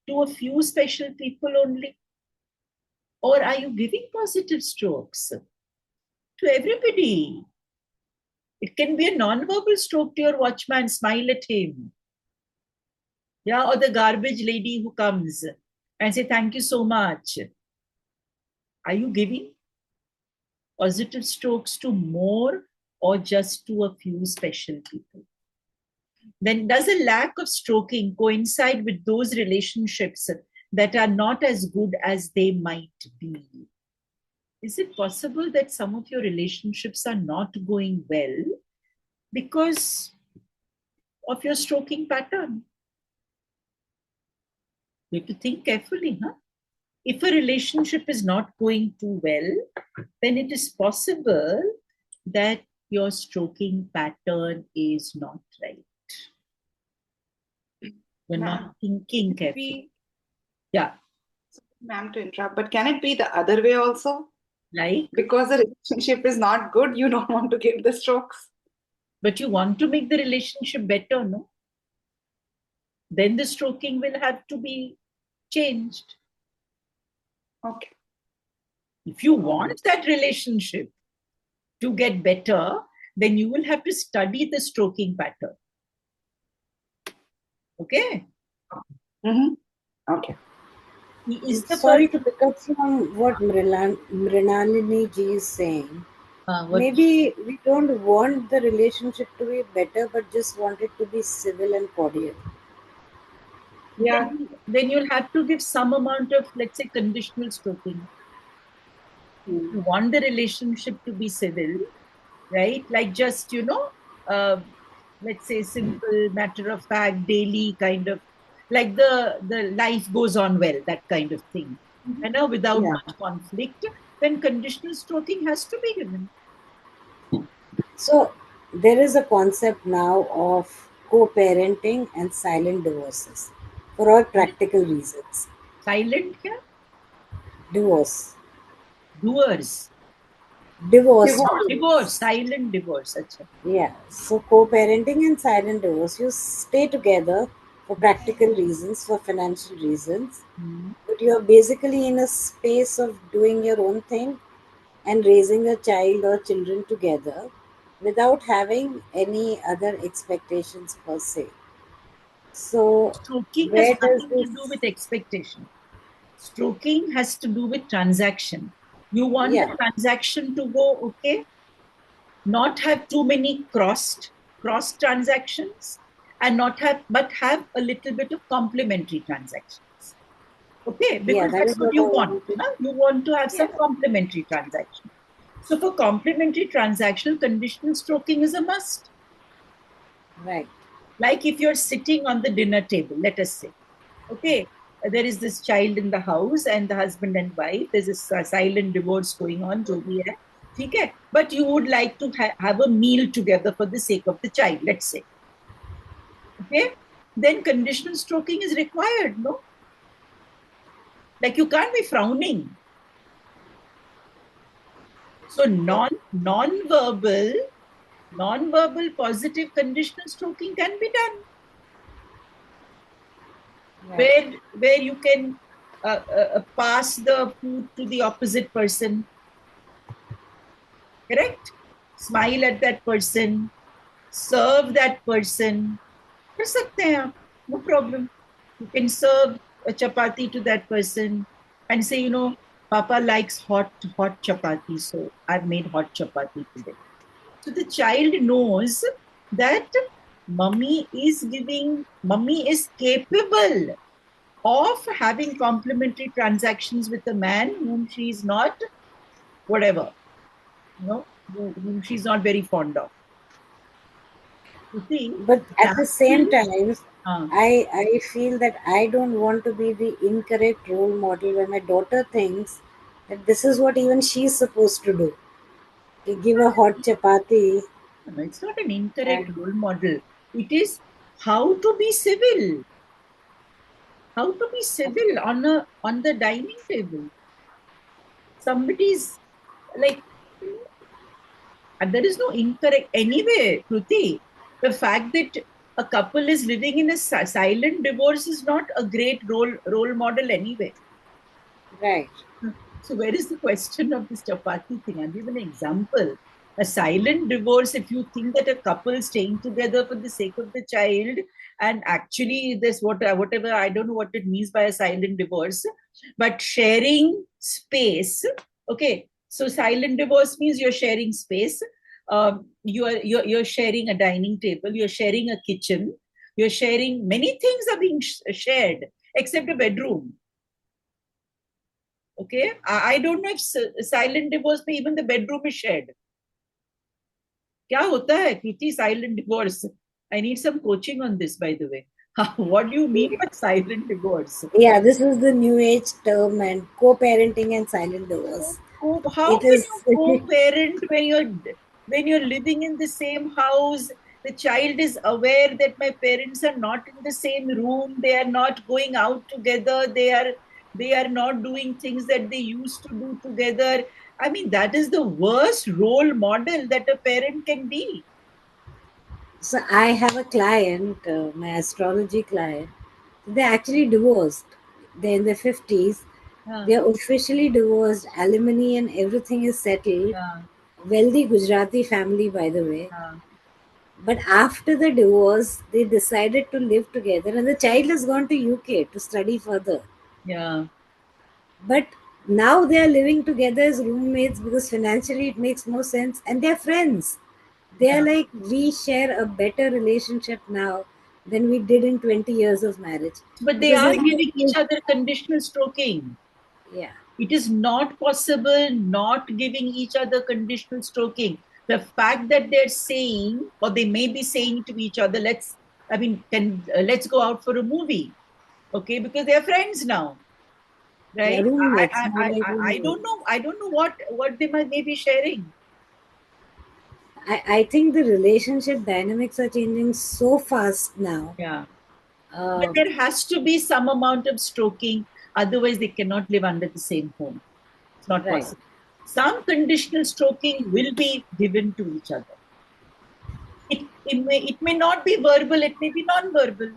to a few special people only? Or are you giving positive strokes to everybody? It can be a non-verbal stroke to your watchman, smile at him. Yeah, or the garbage lady who comes and say, thank you so much. Are you giving positive strokes to more or just to a few special people? Then does a lack of stroking coincide with those relationships that are not as good as they might be. Is it possible that some of your relationships are not going well because of your stroking pattern? You have to think carefully, huh? If a relationship is not going too well, then it is possible that your stroking pattern is not right. You're not thinking carefully. Yeah. Ma'am, to interrupt, but can it be the other way also? Like? Because the relationship is not good, you don't want to give the strokes. But you want to make the relationship better, no? Then the stroking will have to be changed. Okay. If you want that relationship to get better, then you will have to study the stroking pattern. Okay? Okay. Sorry to pick up from what Mrinalini ji is saying. Maybe we don't want the relationship to be better, but just want it to be civil and cordial. Yeah. Then you'll have to give some amount of, let's say, conditional stroking. You want the relationship to be civil, right? Like just, let's say simple, matter of fact, daily kind of, like the life goes on well, that kind of thing. And now without much conflict, then conditional stroking has to be given. So there is a concept now of co-parenting and silent divorces for all practical reasons. Silent क्या? Divorce. Doers. Divorce. Silent divorce. Achha. Yeah. So co-parenting and silent divorce. You stay together for practical reasons, for financial reasons, but you are basically in a space of doing your own thing and raising a child or children together without having any other expectations per se. So Stroking has where does nothing to do with expectation. Stroking has to do with transaction. You want the transaction to go okay, not have too many cross transactions, and not have a little bit of complementary transactions. Okay, because that's what you want. You want to have some complementary transaction. So for complementary transactional, conditional stroking is a must. Right. Like if you're sitting on the dinner table, let us say, okay, there is this child in the house and the husband and wife, there's a silent divorce going on, jo bhi hai, theek hai? But you would like to have a meal together for the sake of the child, let's say. Okay, then conditional stroking is required, no? Like you can't be frowning. So non-verbal positive conditional stroking can be done. Right. Where you can pass the food to the opposite person. Correct? Smile at that person, serve that person. कर सकते हैं आप, no problem. You can serve a chapati to that person and say, Papa likes hot chapati, so I've made hot chapati today. So the child knows that mummy is capable of having complementary transactions with a man whom she is not, whatever, whom she's not very fond of. You see? But at the same time, I feel that I don't want to be the incorrect role model when my daughter thinks that this is what even she's supposed to do. To give a hot chapati. No, it's not an incorrect role model. It is how to be civil. How to be civil on the dining table. Somebody's like, and there is no incorrect anyway, Kruti. The fact that a couple is living in a silent divorce is not a great role model anyway. Right. So where is the question of this chapati thing? I'll give an example. A silent divorce, if you think that a couple staying together for the sake of the child, and actually this whatever, I don't know what it means by a silent divorce, but sharing space. Okay, so silent divorce means you're sharing space. You're sharing a dining table. You're sharing a kitchen. You're sharing many things are being shared except a bedroom. Okay, I don't know if silent divorce में even the bedroom is shared. क्या होता है Kriti, silent divorce? I need some coaching on this, by the way. What do you mean by silent divorce? Yeah, this is the new age term, and co-parenting and silent divorce. How It can is you co-parent when you're living in the same house? The child is aware that my parents are not in the same room. They are not going out together. They are not doing things that they used to do together. I mean, that is the worst role model that a parent can be. So I have a client, my astrology client. They actually divorced. They're in their 50s. Yeah. They're officially divorced. Alimony and everything is settled. Yeah. Wealthy Gujarati family, by the way. Yeah. But after the divorce, they decided to live together, and the child has gone to UK to study further. Yeah. But now they are living together as roommates because financially it makes more sense, and they're friends. They are like, we share a better relationship now than we did in 20 years of marriage. But they Because are there's no, giving each other conditional stroking. yeah. It is not possible not giving each other conditional stroking. The fact that they're saying, or they may be saying to each other, let's go out for a movie, okay? Because they're friends now, Yeah, right? roommates, more like I don't roommates. know. I don't know what they may be sharing. I think the relationship dynamics are changing so fast now. Yeah. But there has to be some amount of stroking, otherwise they cannot live under the same home. It's not Right. possible. Some conditional stroking will be given to each other. It may not be verbal, it may be non-verbal.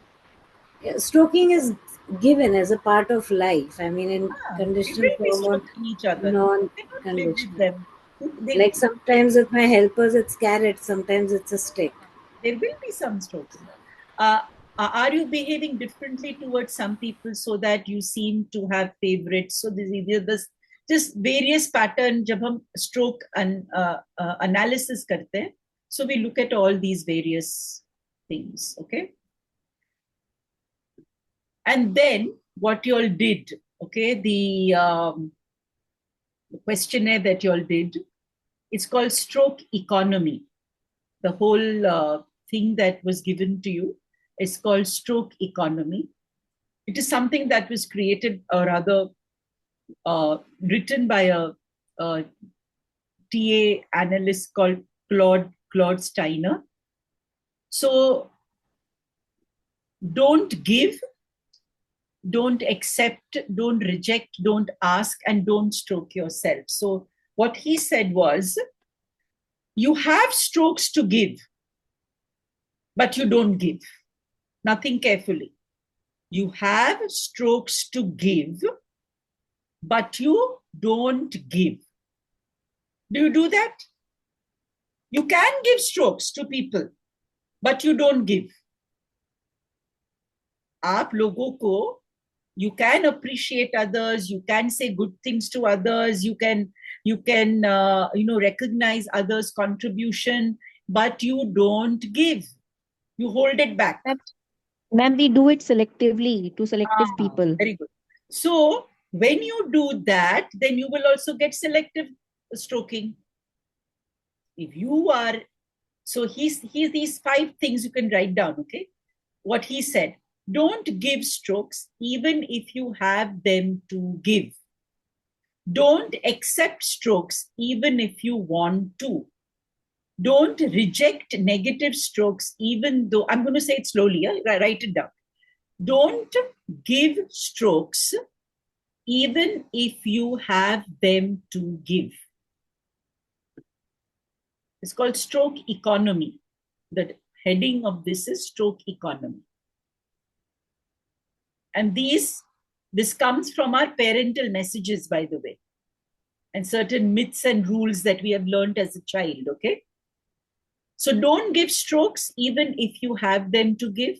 Yeah, stroking is given as a part of life. I mean, in They conditional will be form or stroking each other. They cannot live with non-conditional. them. Like sometimes with my helpers, it's carrot, sometimes it's a stick. There will be some stroking. Are you behaving differently towards some people so that you seem to have favorites? So this just various pattern. जब हम stroke analysis करते हैं, so we look at all these various things. Okay. And then what you all did, okay, the questionnaire that you all did, it's called stroke economy. The whole thing that was given to you is called stroke economy. It is something that was created, or rather written by a TA analyst called Claude Steiner. So don't give, don't accept, don't reject, don't ask, and don't stroke yourself. So what he said was, you have strokes to give, but you don't give. Nothing carefully. You have strokes to give, but you don't give. Do you do that? You can give strokes to people, but you don't give. आप लोगों को, you can appreciate others, you can say good things to others, you can recognize others' contribution, but you don't give. You hold it back. Ma'am, we do it selectively to selective people. Very good. So when you do that, then you will also get selective stroking. If you are, so he's these 5 things you can write down, okay? What he said, don't give strokes even if you have them to give. Don't accept strokes even if you want to. Don't reject negative strokes even though, I'm going to say it slowly, write it down. Don't give strokes even if you have them to give. It's called stroke economy. The heading of this is stroke economy. And this comes from our parental messages, by the way, and certain myths and rules that we have learned as a child, okay? So don't give strokes even if you have them to give.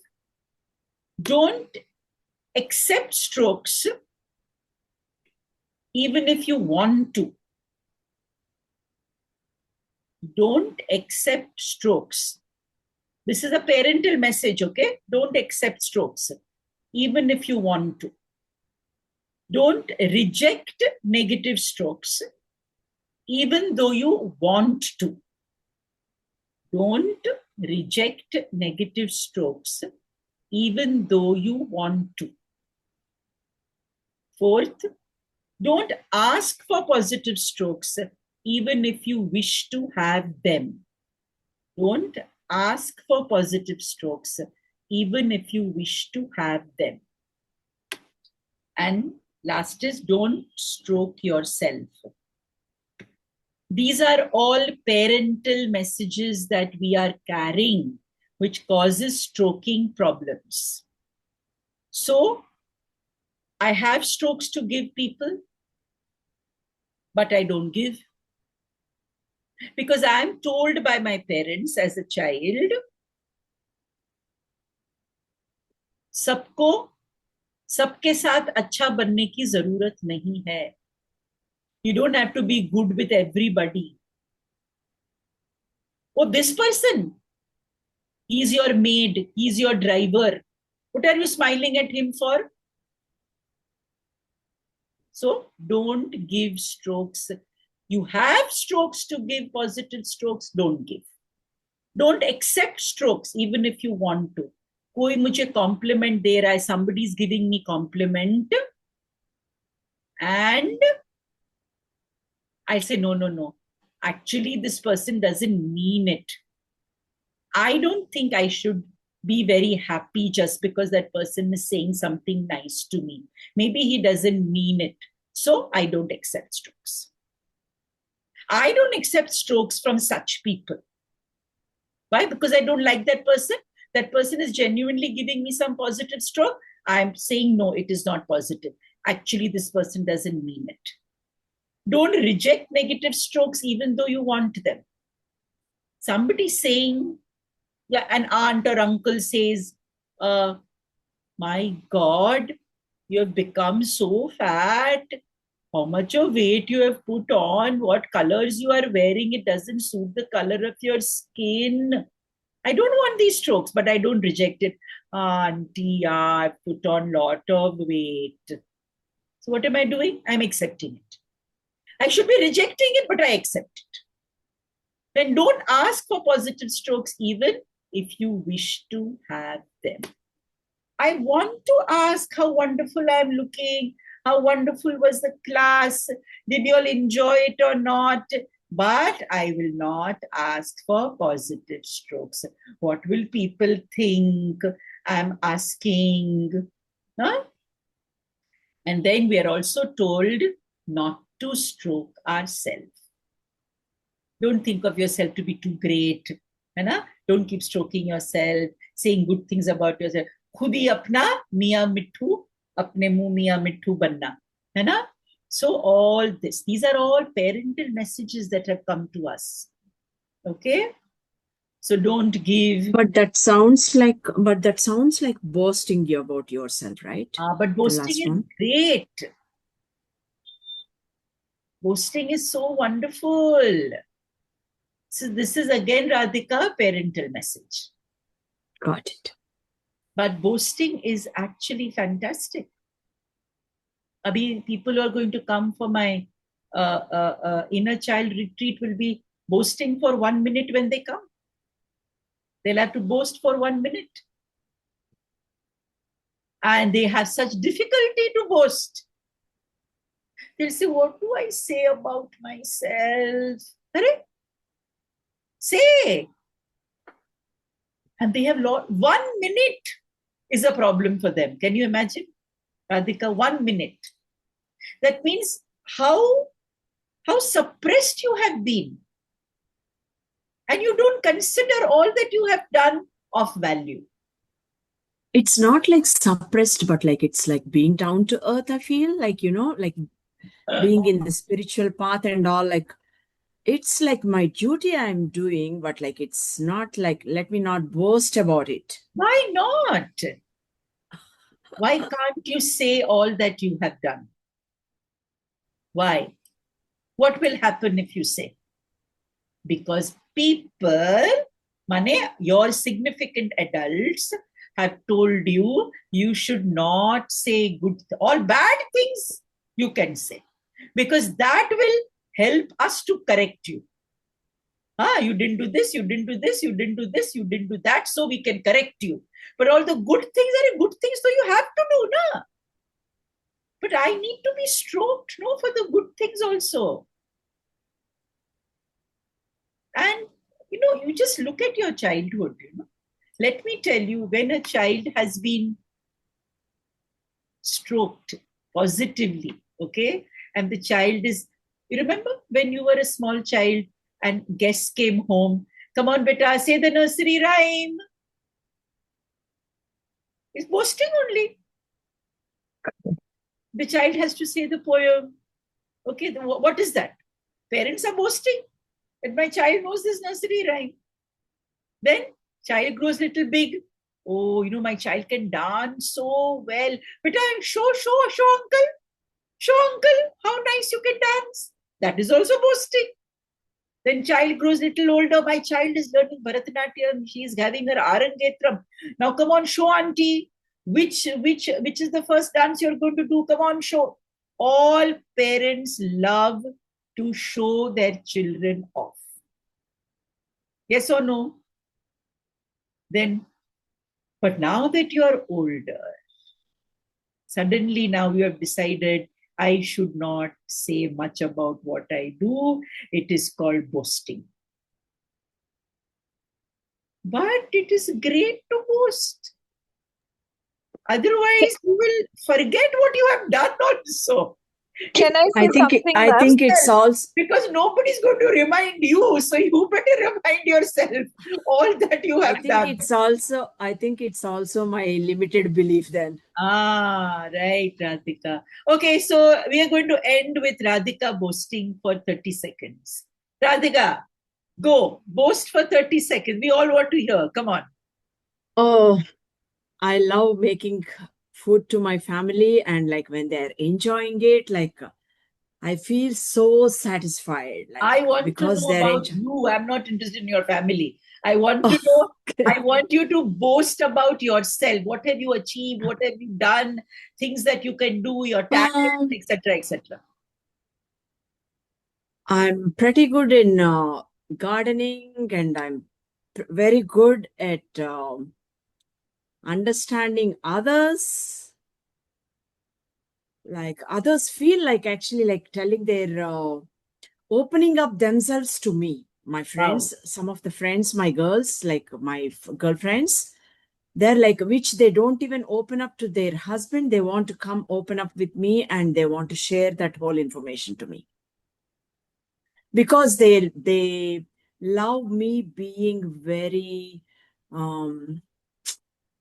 Don't accept strokes even if you want to. Don't accept strokes. This is a parental message, okay? Don't accept strokes, even if you want to. Don't reject negative strokes, even though you want to. Don't reject negative strokes, even though you want to. Fourth, don't ask for positive strokes, even if you wish to have them. Don't ask for positive strokes, even if you wish to have them. And last is, don't stroke yourself. These are all parental messages that we are carrying, which causes stroking problems. So, I have strokes to give people, but I don't give. Because I am told by my parents as a child, सबके साथ अच्छा बनने की जरूरत नहीं है. You don't have to be good with everybody. Oh, this person, he's your maid, he's your driver. What are you smiling at him for? So don't give strokes. You have strokes to give, positive strokes, don't give. Don't accept strokes, even if you want to. कोई मुझे compliment दे रहा है, somebody is giving me compliment, and I say, no. Actually, this person doesn't mean it. I don't think I should be very happy just because that person is saying something nice to me. Maybe he doesn't mean it. So I don't accept strokes. I don't accept strokes from such people. Why? Because I don't like that person. That person is genuinely giving me some positive stroke. I'm saying, no, it is not positive. Actually, this person doesn't mean it. Don't reject negative strokes even though you want them. Somebody saying, yeah, an aunt or uncle says, my God, you have become so fat. How much of weight you have put on, what colors you are wearing, it doesn't suit the color of your skin. I don't want these strokes, but I don't reject it. Auntie, I put on a lot of weight. So what am I doing? I'm accepting it. I should be rejecting it, but I accept it. Then don't ask for positive strokes even if you wish to have them. I want to ask how wonderful I'm looking, how wonderful was the class, did you all enjoy it or not? But I will not ask for positive strokes. What will people think? I'm asking. Huh? And then we are also told not to stroke ourselves. Don't think of yourself to be too great. Don't keep stroking yourself, saying good things about yourself. खुद ही अपना मियाँ मिट्ठू, अपने मुंह मियाँ मिट्ठू बनना, है ना? So all this, these are all parental messages that have come to us. Okay? So don't give. But that sounds like boasting you about yourself, right? But boasting is great. Boasting is so wonderful. So this is again, Radhika, parental message. Got it. But boasting is actually fantastic. Abhi, people who are going to come for my inner child retreat will be boasting for 1 minute when they come. They'll have to boast for 1 minute. And they have such difficulty to boast. They'll say, what do I say about myself? Say. And they have 1 minute is a problem for them. Can you imagine? Radhika, 1 minute. That means how suppressed you have been. And you don't consider all that you have done of value. It's not like suppressed, but like it's like being down to earth, I feel. Like, like being in the spiritual path and all, like it's like my duty I'm doing, but like it's not like, let me not boast about it. Why not? Why can't you say all that you have done? Why? What will happen if you say? Because people, your significant adults, have told you, you should not say all bad things you can say, because that will help us to correct you. You didn't do this, you didn't do this, you didn't do this, you didn't do that, so we can correct you. But all the good things are good things, so you have to do, na? But I need to be stroked, no, for the good things also. And, you just look at your childhood, Let me tell you, when a child has been stroked positively, okay, and the child is, you remember when you were a small child and guests came home, come on, beta, say the nursery rhyme. It's boasting only. The child has to say the poem. Okay, what is that? Parents are boasting that my child knows this nursery rhyme. Then child grows little big. Oh, my child can dance so well. Beta, show uncle. Show uncle how nice you can dance. That is also boasting. Then child grows little older. My child is learning Bharatanatyam. She is having her Arangetram. Now come on, show auntie. Which is the first dance you're going to do? Come on, show. All parents love to show their children off. Yes or no? Then, but now that you're older, suddenly now you have decided, I should not say much about what I do. It is called boasting. But it is great to boast. Otherwise, you will forget what you have done also. Can I say something, I ma'am? think it's also because nobody's going to remind you, so you better remind yourself all that you have done. I think it's also my limited belief then. Right, Radhika. Okay, so we are going to end with Radhika boasting for 30 seconds. Radhika, go, boast for 30 seconds. We all want to hear. Come on. Oh, I love making food to my family, and like when they're enjoying it, like I feel so satisfied. Like I want because to know they're about you. I'm not interested in your family. I want to know. I want you to boast about yourself. What have you achieved? What have you done? Things that you can do, your talent, etc., etc. I'm pretty good in gardening, and I'm very good at understanding others. Like others feel like actually like telling their opening up themselves to me. My friends, some of the friends, my girls, like my girlfriends, they're like, which they don't even open up to their husband. They want to come open up with me, and they want to share that whole information to me. Because they love me being very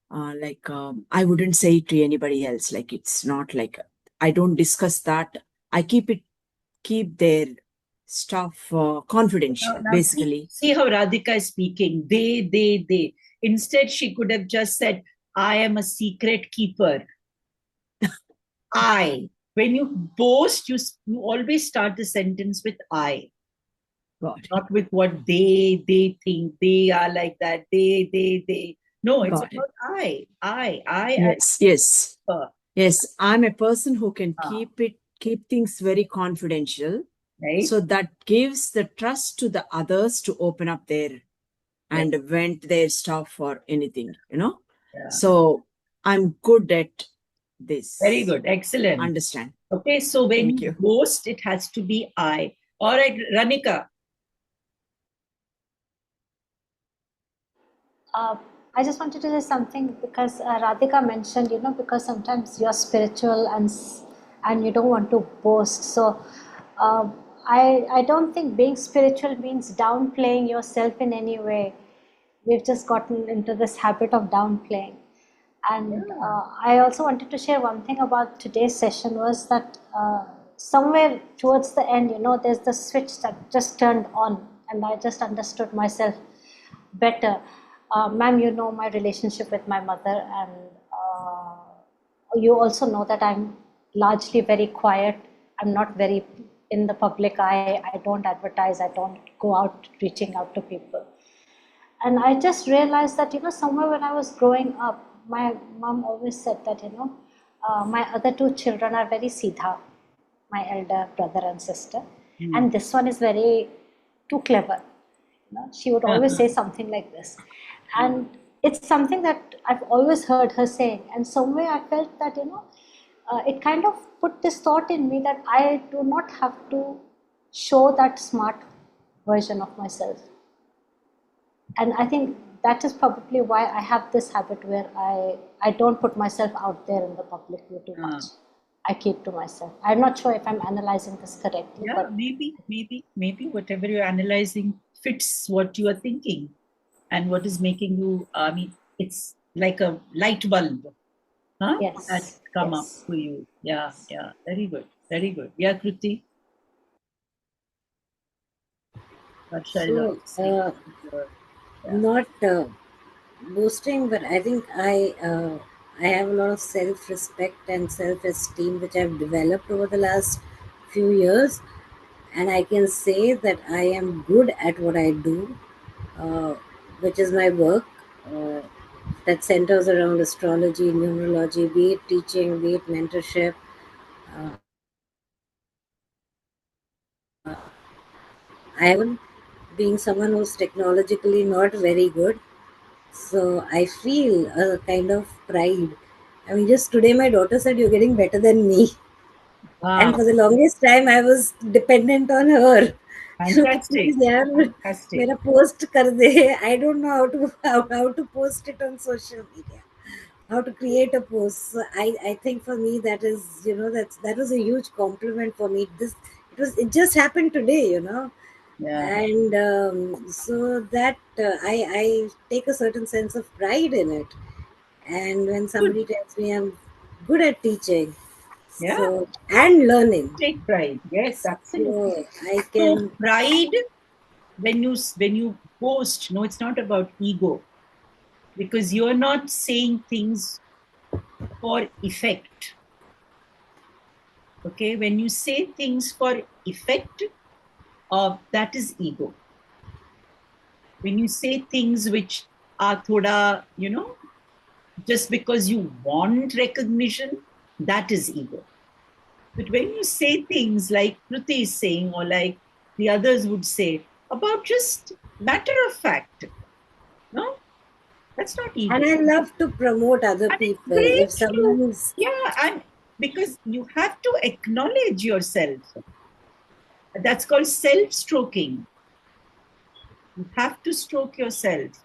I wouldn't say it to anybody else. Like it's not like I don't discuss that. I keep their stuff confidential, Now basically. see how Radhika is speaking. They. Instead, she could have just said, I am a secret keeper. I. When you boast, you always start the sentence with I. Not with what they think. They are like that. They. No, it's about I. Yes. Yes, I'm a person who can keep things very confidential. Right. So that gives the trust to the others to open up their and vent their stuff or anything, Yeah. So I'm good at this. Very good. Excellent. Understand. Okay, so when Thank you you. boast, it has to be I. All right, Ranika. I just wanted to say something because Radhika mentioned, because sometimes you're spiritual and you don't want to boast. So I don't think being spiritual means downplaying yourself in any way. We've just gotten into this habit of downplaying. And I also wanted to share one thing about today's session was that somewhere towards the end, there's the switch that just turned on, and I just understood myself better. Ma'am, you know my relationship with my mother, and you also know that I'm largely very quiet. I'm not very in the public eye. I don't advertise. I don't go out reaching out to people. And I just realized that, somewhere when I was growing up, my mom always said that, my other two children are very Siddha, my elder brother and sister. And this one is very too clever. She would always say something like this. And it's something that I've always heard her saying. And somewhere I felt that, it kind of put this thought in me that I do not have to show that smart version of myself. And I think that is probably why I have this habit where I don't put myself out there in the public view too much. I keep to myself. I'm not sure if I'm analyzing this correctly. Yeah, but maybe whatever you're analyzing fits what you are thinking and what is making you, I mean, it's like a light bulb that come up for you. Yeah, very good. Yeah, Kruti? So, not boasting, but I think I have a lot of self-respect and self-esteem which I've developed over the last few years, and I can say that I am good at what I do, which is my work that centers around astrology, numerology, be it teaching, be it mentorship. I am being someone who's technologically not very good, so I feel a kind of pride. I mean, just today my daughter said, "You're getting better than me." And for the longest time, I was dependent on her. Fantastic. Please, yaar, mera post kar de. I don't know how to post it on social media, how to create a post. So I think for me that is, that was a huge compliment for me. It just happened today, and so that I take a certain sense of pride in it. And when somebody tells me I'm good at teaching, so and learning, take pride. Yes, absolutely. So I can. So pride, when you boast, no, it's not about ego, because you're not saying things for effect. Okay, when you say things for effect, that is ego. When you say things which are thoda, just because you want recognition, that is ego. But when you say things like Kruti is saying, or like the others would say, about just matter of fact, no, that's not ego. And I love to promote other people. If someone's and because you have to acknowledge yourself. That's called self-stroking. You have to stroke yourself.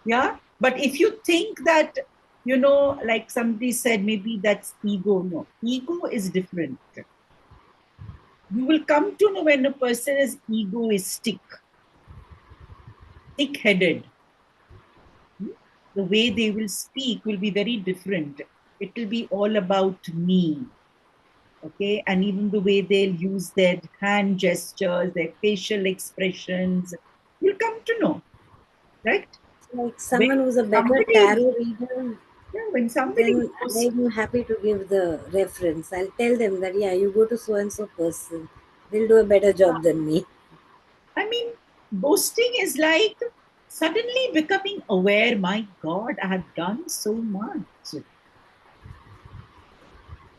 Yeah. But if you think that, like somebody said, maybe that's ego. No, ego is different. You will come to know when a person is egoistic, thick-headed. The way they will speak will be very different. It will be all about me. Okay, and even the way they'll use their hand gestures, their facial expressions, you'll come to know, right? Like someone who's a better tarot reader, when somebody then I'm happy to give the reference. I'll tell them that, yeah, you go to so and so person, they'll do a better job than me. I mean, boasting is like suddenly becoming aware, my God, I have done so much.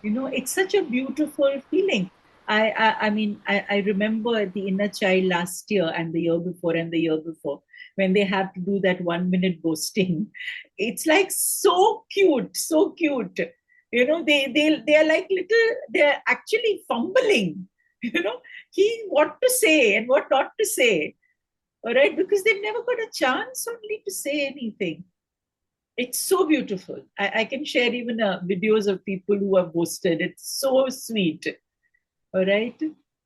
It's such a beautiful feeling. I mean, I remember the inner child last year and the year before and the year before, when they have to do that 1 minute boasting. It's like so cute, so cute. They are like little, they're actually fumbling, what to say and what not to say. All right, because they've never got a chance only to say anything. It's so beautiful. I can share even videos of people who have boasted. It's so sweet. All right.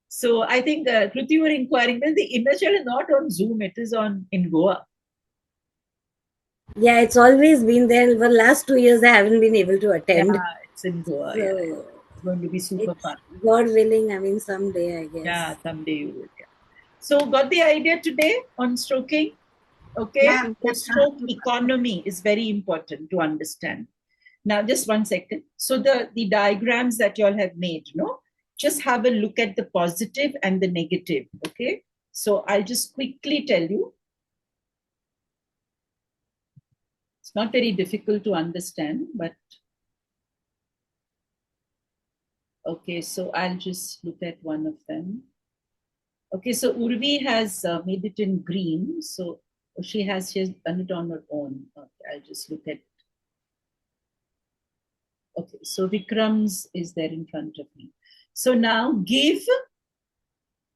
So I think Kruti, you were inquiring, well, the inner child is not on Zoom. It is in Goa. Yeah, it's always been there. For the last 2 years, I haven't been able to attend. Yeah, it's in Goa. So it's going to be super fun. God willing, I mean, someday, I guess. Yeah, someday you will. Yeah. So got the idea today on stroking? Okay. The stroke economy is very important to understand. Now, just 1 second. So the diagrams that you all have made, just have a look at the positive and the negative. Okay. So I'll just quickly tell you. not very difficult to understand, but okay, so I'll just look at one of them. Okay, so Urvi has made it in green. So she has done it on her own. Okay, I'll just look at. Okay, so Vikram's is there in front of me. So now give.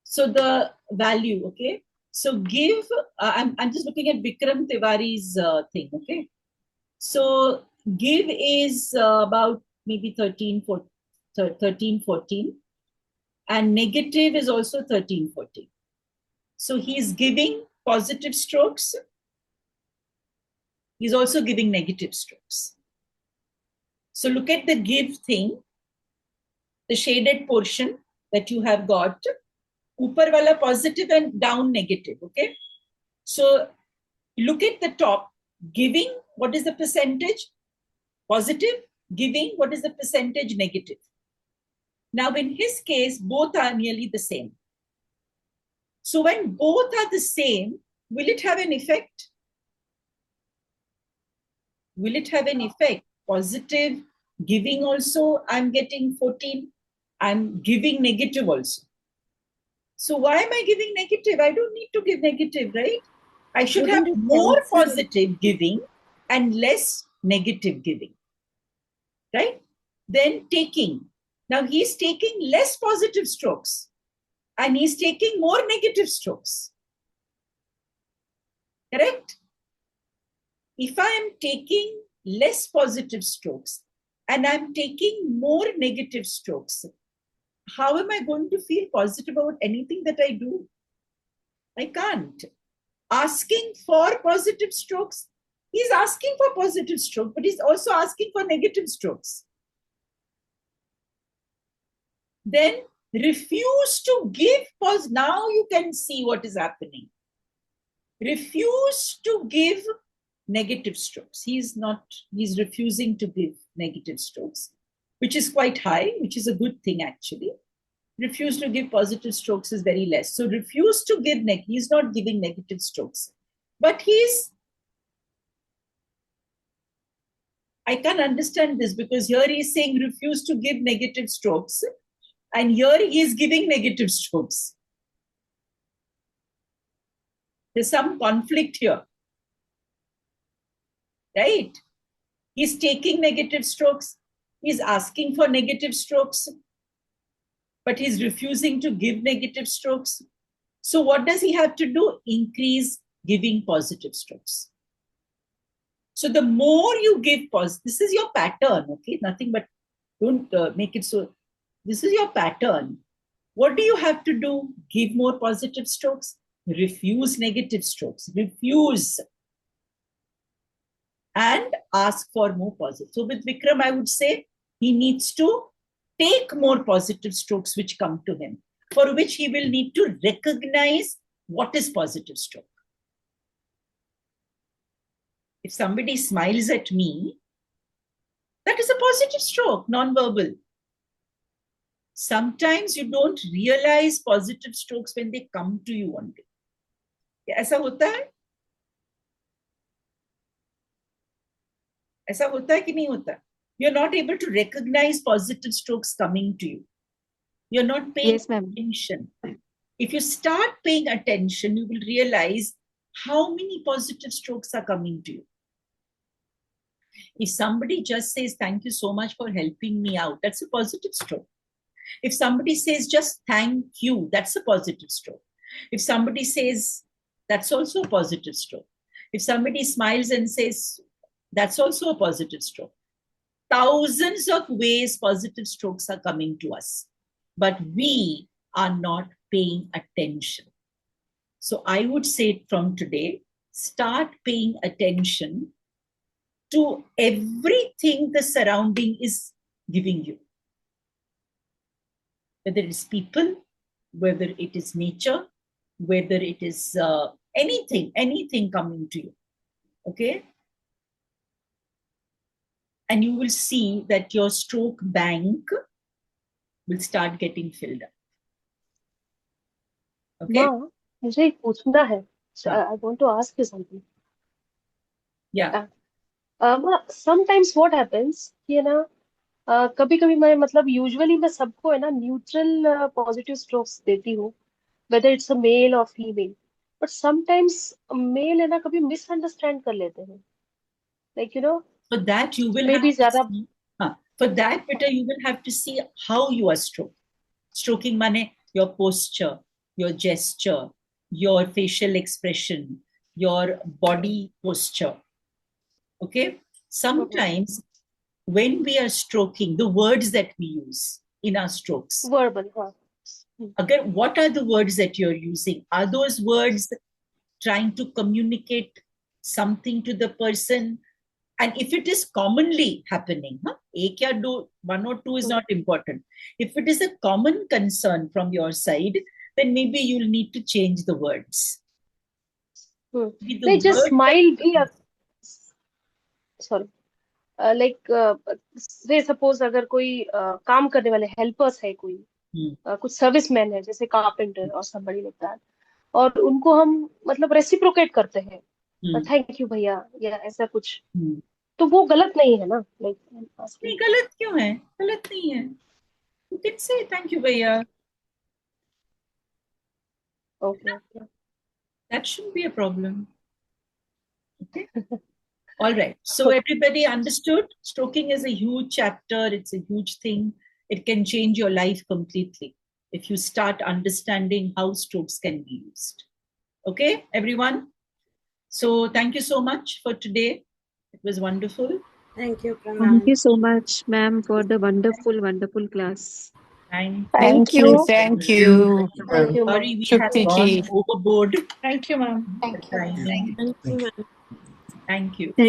So the value, okay. So give. I'm just looking at Vikram Tiwari's thing, okay. So give is about maybe 13, 14. And negative is also 13, 14. So he's giving positive strokes. He's also giving negative strokes. So look at the give thing, the shaded portion that you have got. Upar wala positive and down negative, okay? So look at the top. Giving, what is the percentage? Positive. Giving, what is the percentage? Negative. Now in his case, both are nearly the same. So when both are the same, will it have an effect? Will it have an effect? Positive, giving also, I'm getting 14. I'm giving negative also. So why am I giving negative? I don't need to give negative, right? I should have more positive giving and less negative giving, right? Then taking. Now he's taking less positive strokes and he's taking more negative strokes. Correct? If I am taking less positive strokes and I'm taking more negative strokes, how am I going to feel positive about anything that I do? I can't. Asking for positive strokes, he's asking for positive strokes, but he's also asking for negative strokes. Then refuse to give positive. Now you can see what is happening. Refuse to give negative strokes. He's refusing to give negative strokes, which is quite high, which is a good thing actually. Refuse to give positive strokes is very less. So refuse to give he's not giving negative strokes. But I can't understand this because here he's saying refuse to give negative strokes and here he is giving negative strokes. There's some conflict here. Right? He's taking negative strokes. He's asking for negative strokes. But he's refusing to give negative strokes. So what does he have to do? Increase giving positive strokes. So the more you give positive, this is your pattern, okay? Nothing but don't make it so. This is your pattern. What do you have to do? Give more positive strokes. Refuse negative strokes. Refuse. And ask for more positive. So with Vikram, I would say he needs to take more positive strokes which come to him, for which he will need to recognize what is positive stroke. If somebody smiles at me, that is a positive stroke, non-verbal. Sometimes you don't realize positive strokes when they come to you one day. ऐसा होता है? ऐसा होता है कि नहीं होता? You're not able to recognize positive strokes coming to you. You're not paying attention. If you start paying attention, you will realize how many positive strokes are coming to you. If somebody just says, thank you so much for helping me out, that's a positive stroke. If somebody says, just thank you, that's a positive stroke. If somebody says, that's also a positive stroke. If somebody smiles and says, that's also a positive stroke. Thousands of ways positive strokes are coming to us, but we are not paying attention. So I would say from today, start paying attention to everything the surrounding is giving you. Whether it is people, whether it is nature, whether it is anything coming to you. Okay? And you will see that your stroke bank will start getting filled up. Okay? Now, मुझे एक पूछना है. So I want to ask you something. Yeah. Sometimes what happens कि ना कभी कभी मैं मतलब यूजुअली मैं सबको है ना न्यूट्रल पॉजिटिव स्ट्रोक्स देती हूँ, वेदर इट्स अ मेल और फीमेल, बट समटाइम्स मेल है ना कभी मिसअंडरस्टैंड कर लेते हैं, like you know For that, you will may have be to ज्यादा see. For that, Peter, you will have to see how you are stroking. Stroking mane, your posture, your gesture, your facial expression, your body posture. Okay? Sometimes when we are stroking, the words that we use in our strokes. Verbal, हाँ. Again, what are the words that you're using? Are those words trying to communicate something to the person? And if it is commonly happening, ek ya do, one or two is not important. If it is a common concern from your side, then maybe you'll need to change the words. नहीं, just smile भी, sorry, like से suppose अगर कोई काम करने वाले helpers है, कोई कुछ सर्विस मैन है जैसे कारपेंटर और somebody like that, और उनको हम मतलब रेसिप्रोकेट करते हैं, थैंक यू भैया या ऐसा कुछ, तो वो गलत नहीं है ना? लाइक नहीं, गलत क्यों है? गलत नहीं है. You can say thank you भैया. Okay. That shouldn't be a problem. Okay. All right. So everybody understood? Stroking is a huge chapter. It's a huge thing. It can change your life completely if you start understanding how strokes can be used. Okay, everyone? So thank you so much for today. It was wonderful. Thank you, Thank you so much, ma'am, for the wonderful class. Thank you. Thank you. Sorry, we have gone overboard. Thank you, ma'am. Thank you. Thank you. Thank you, ma'am. Thank you. Thank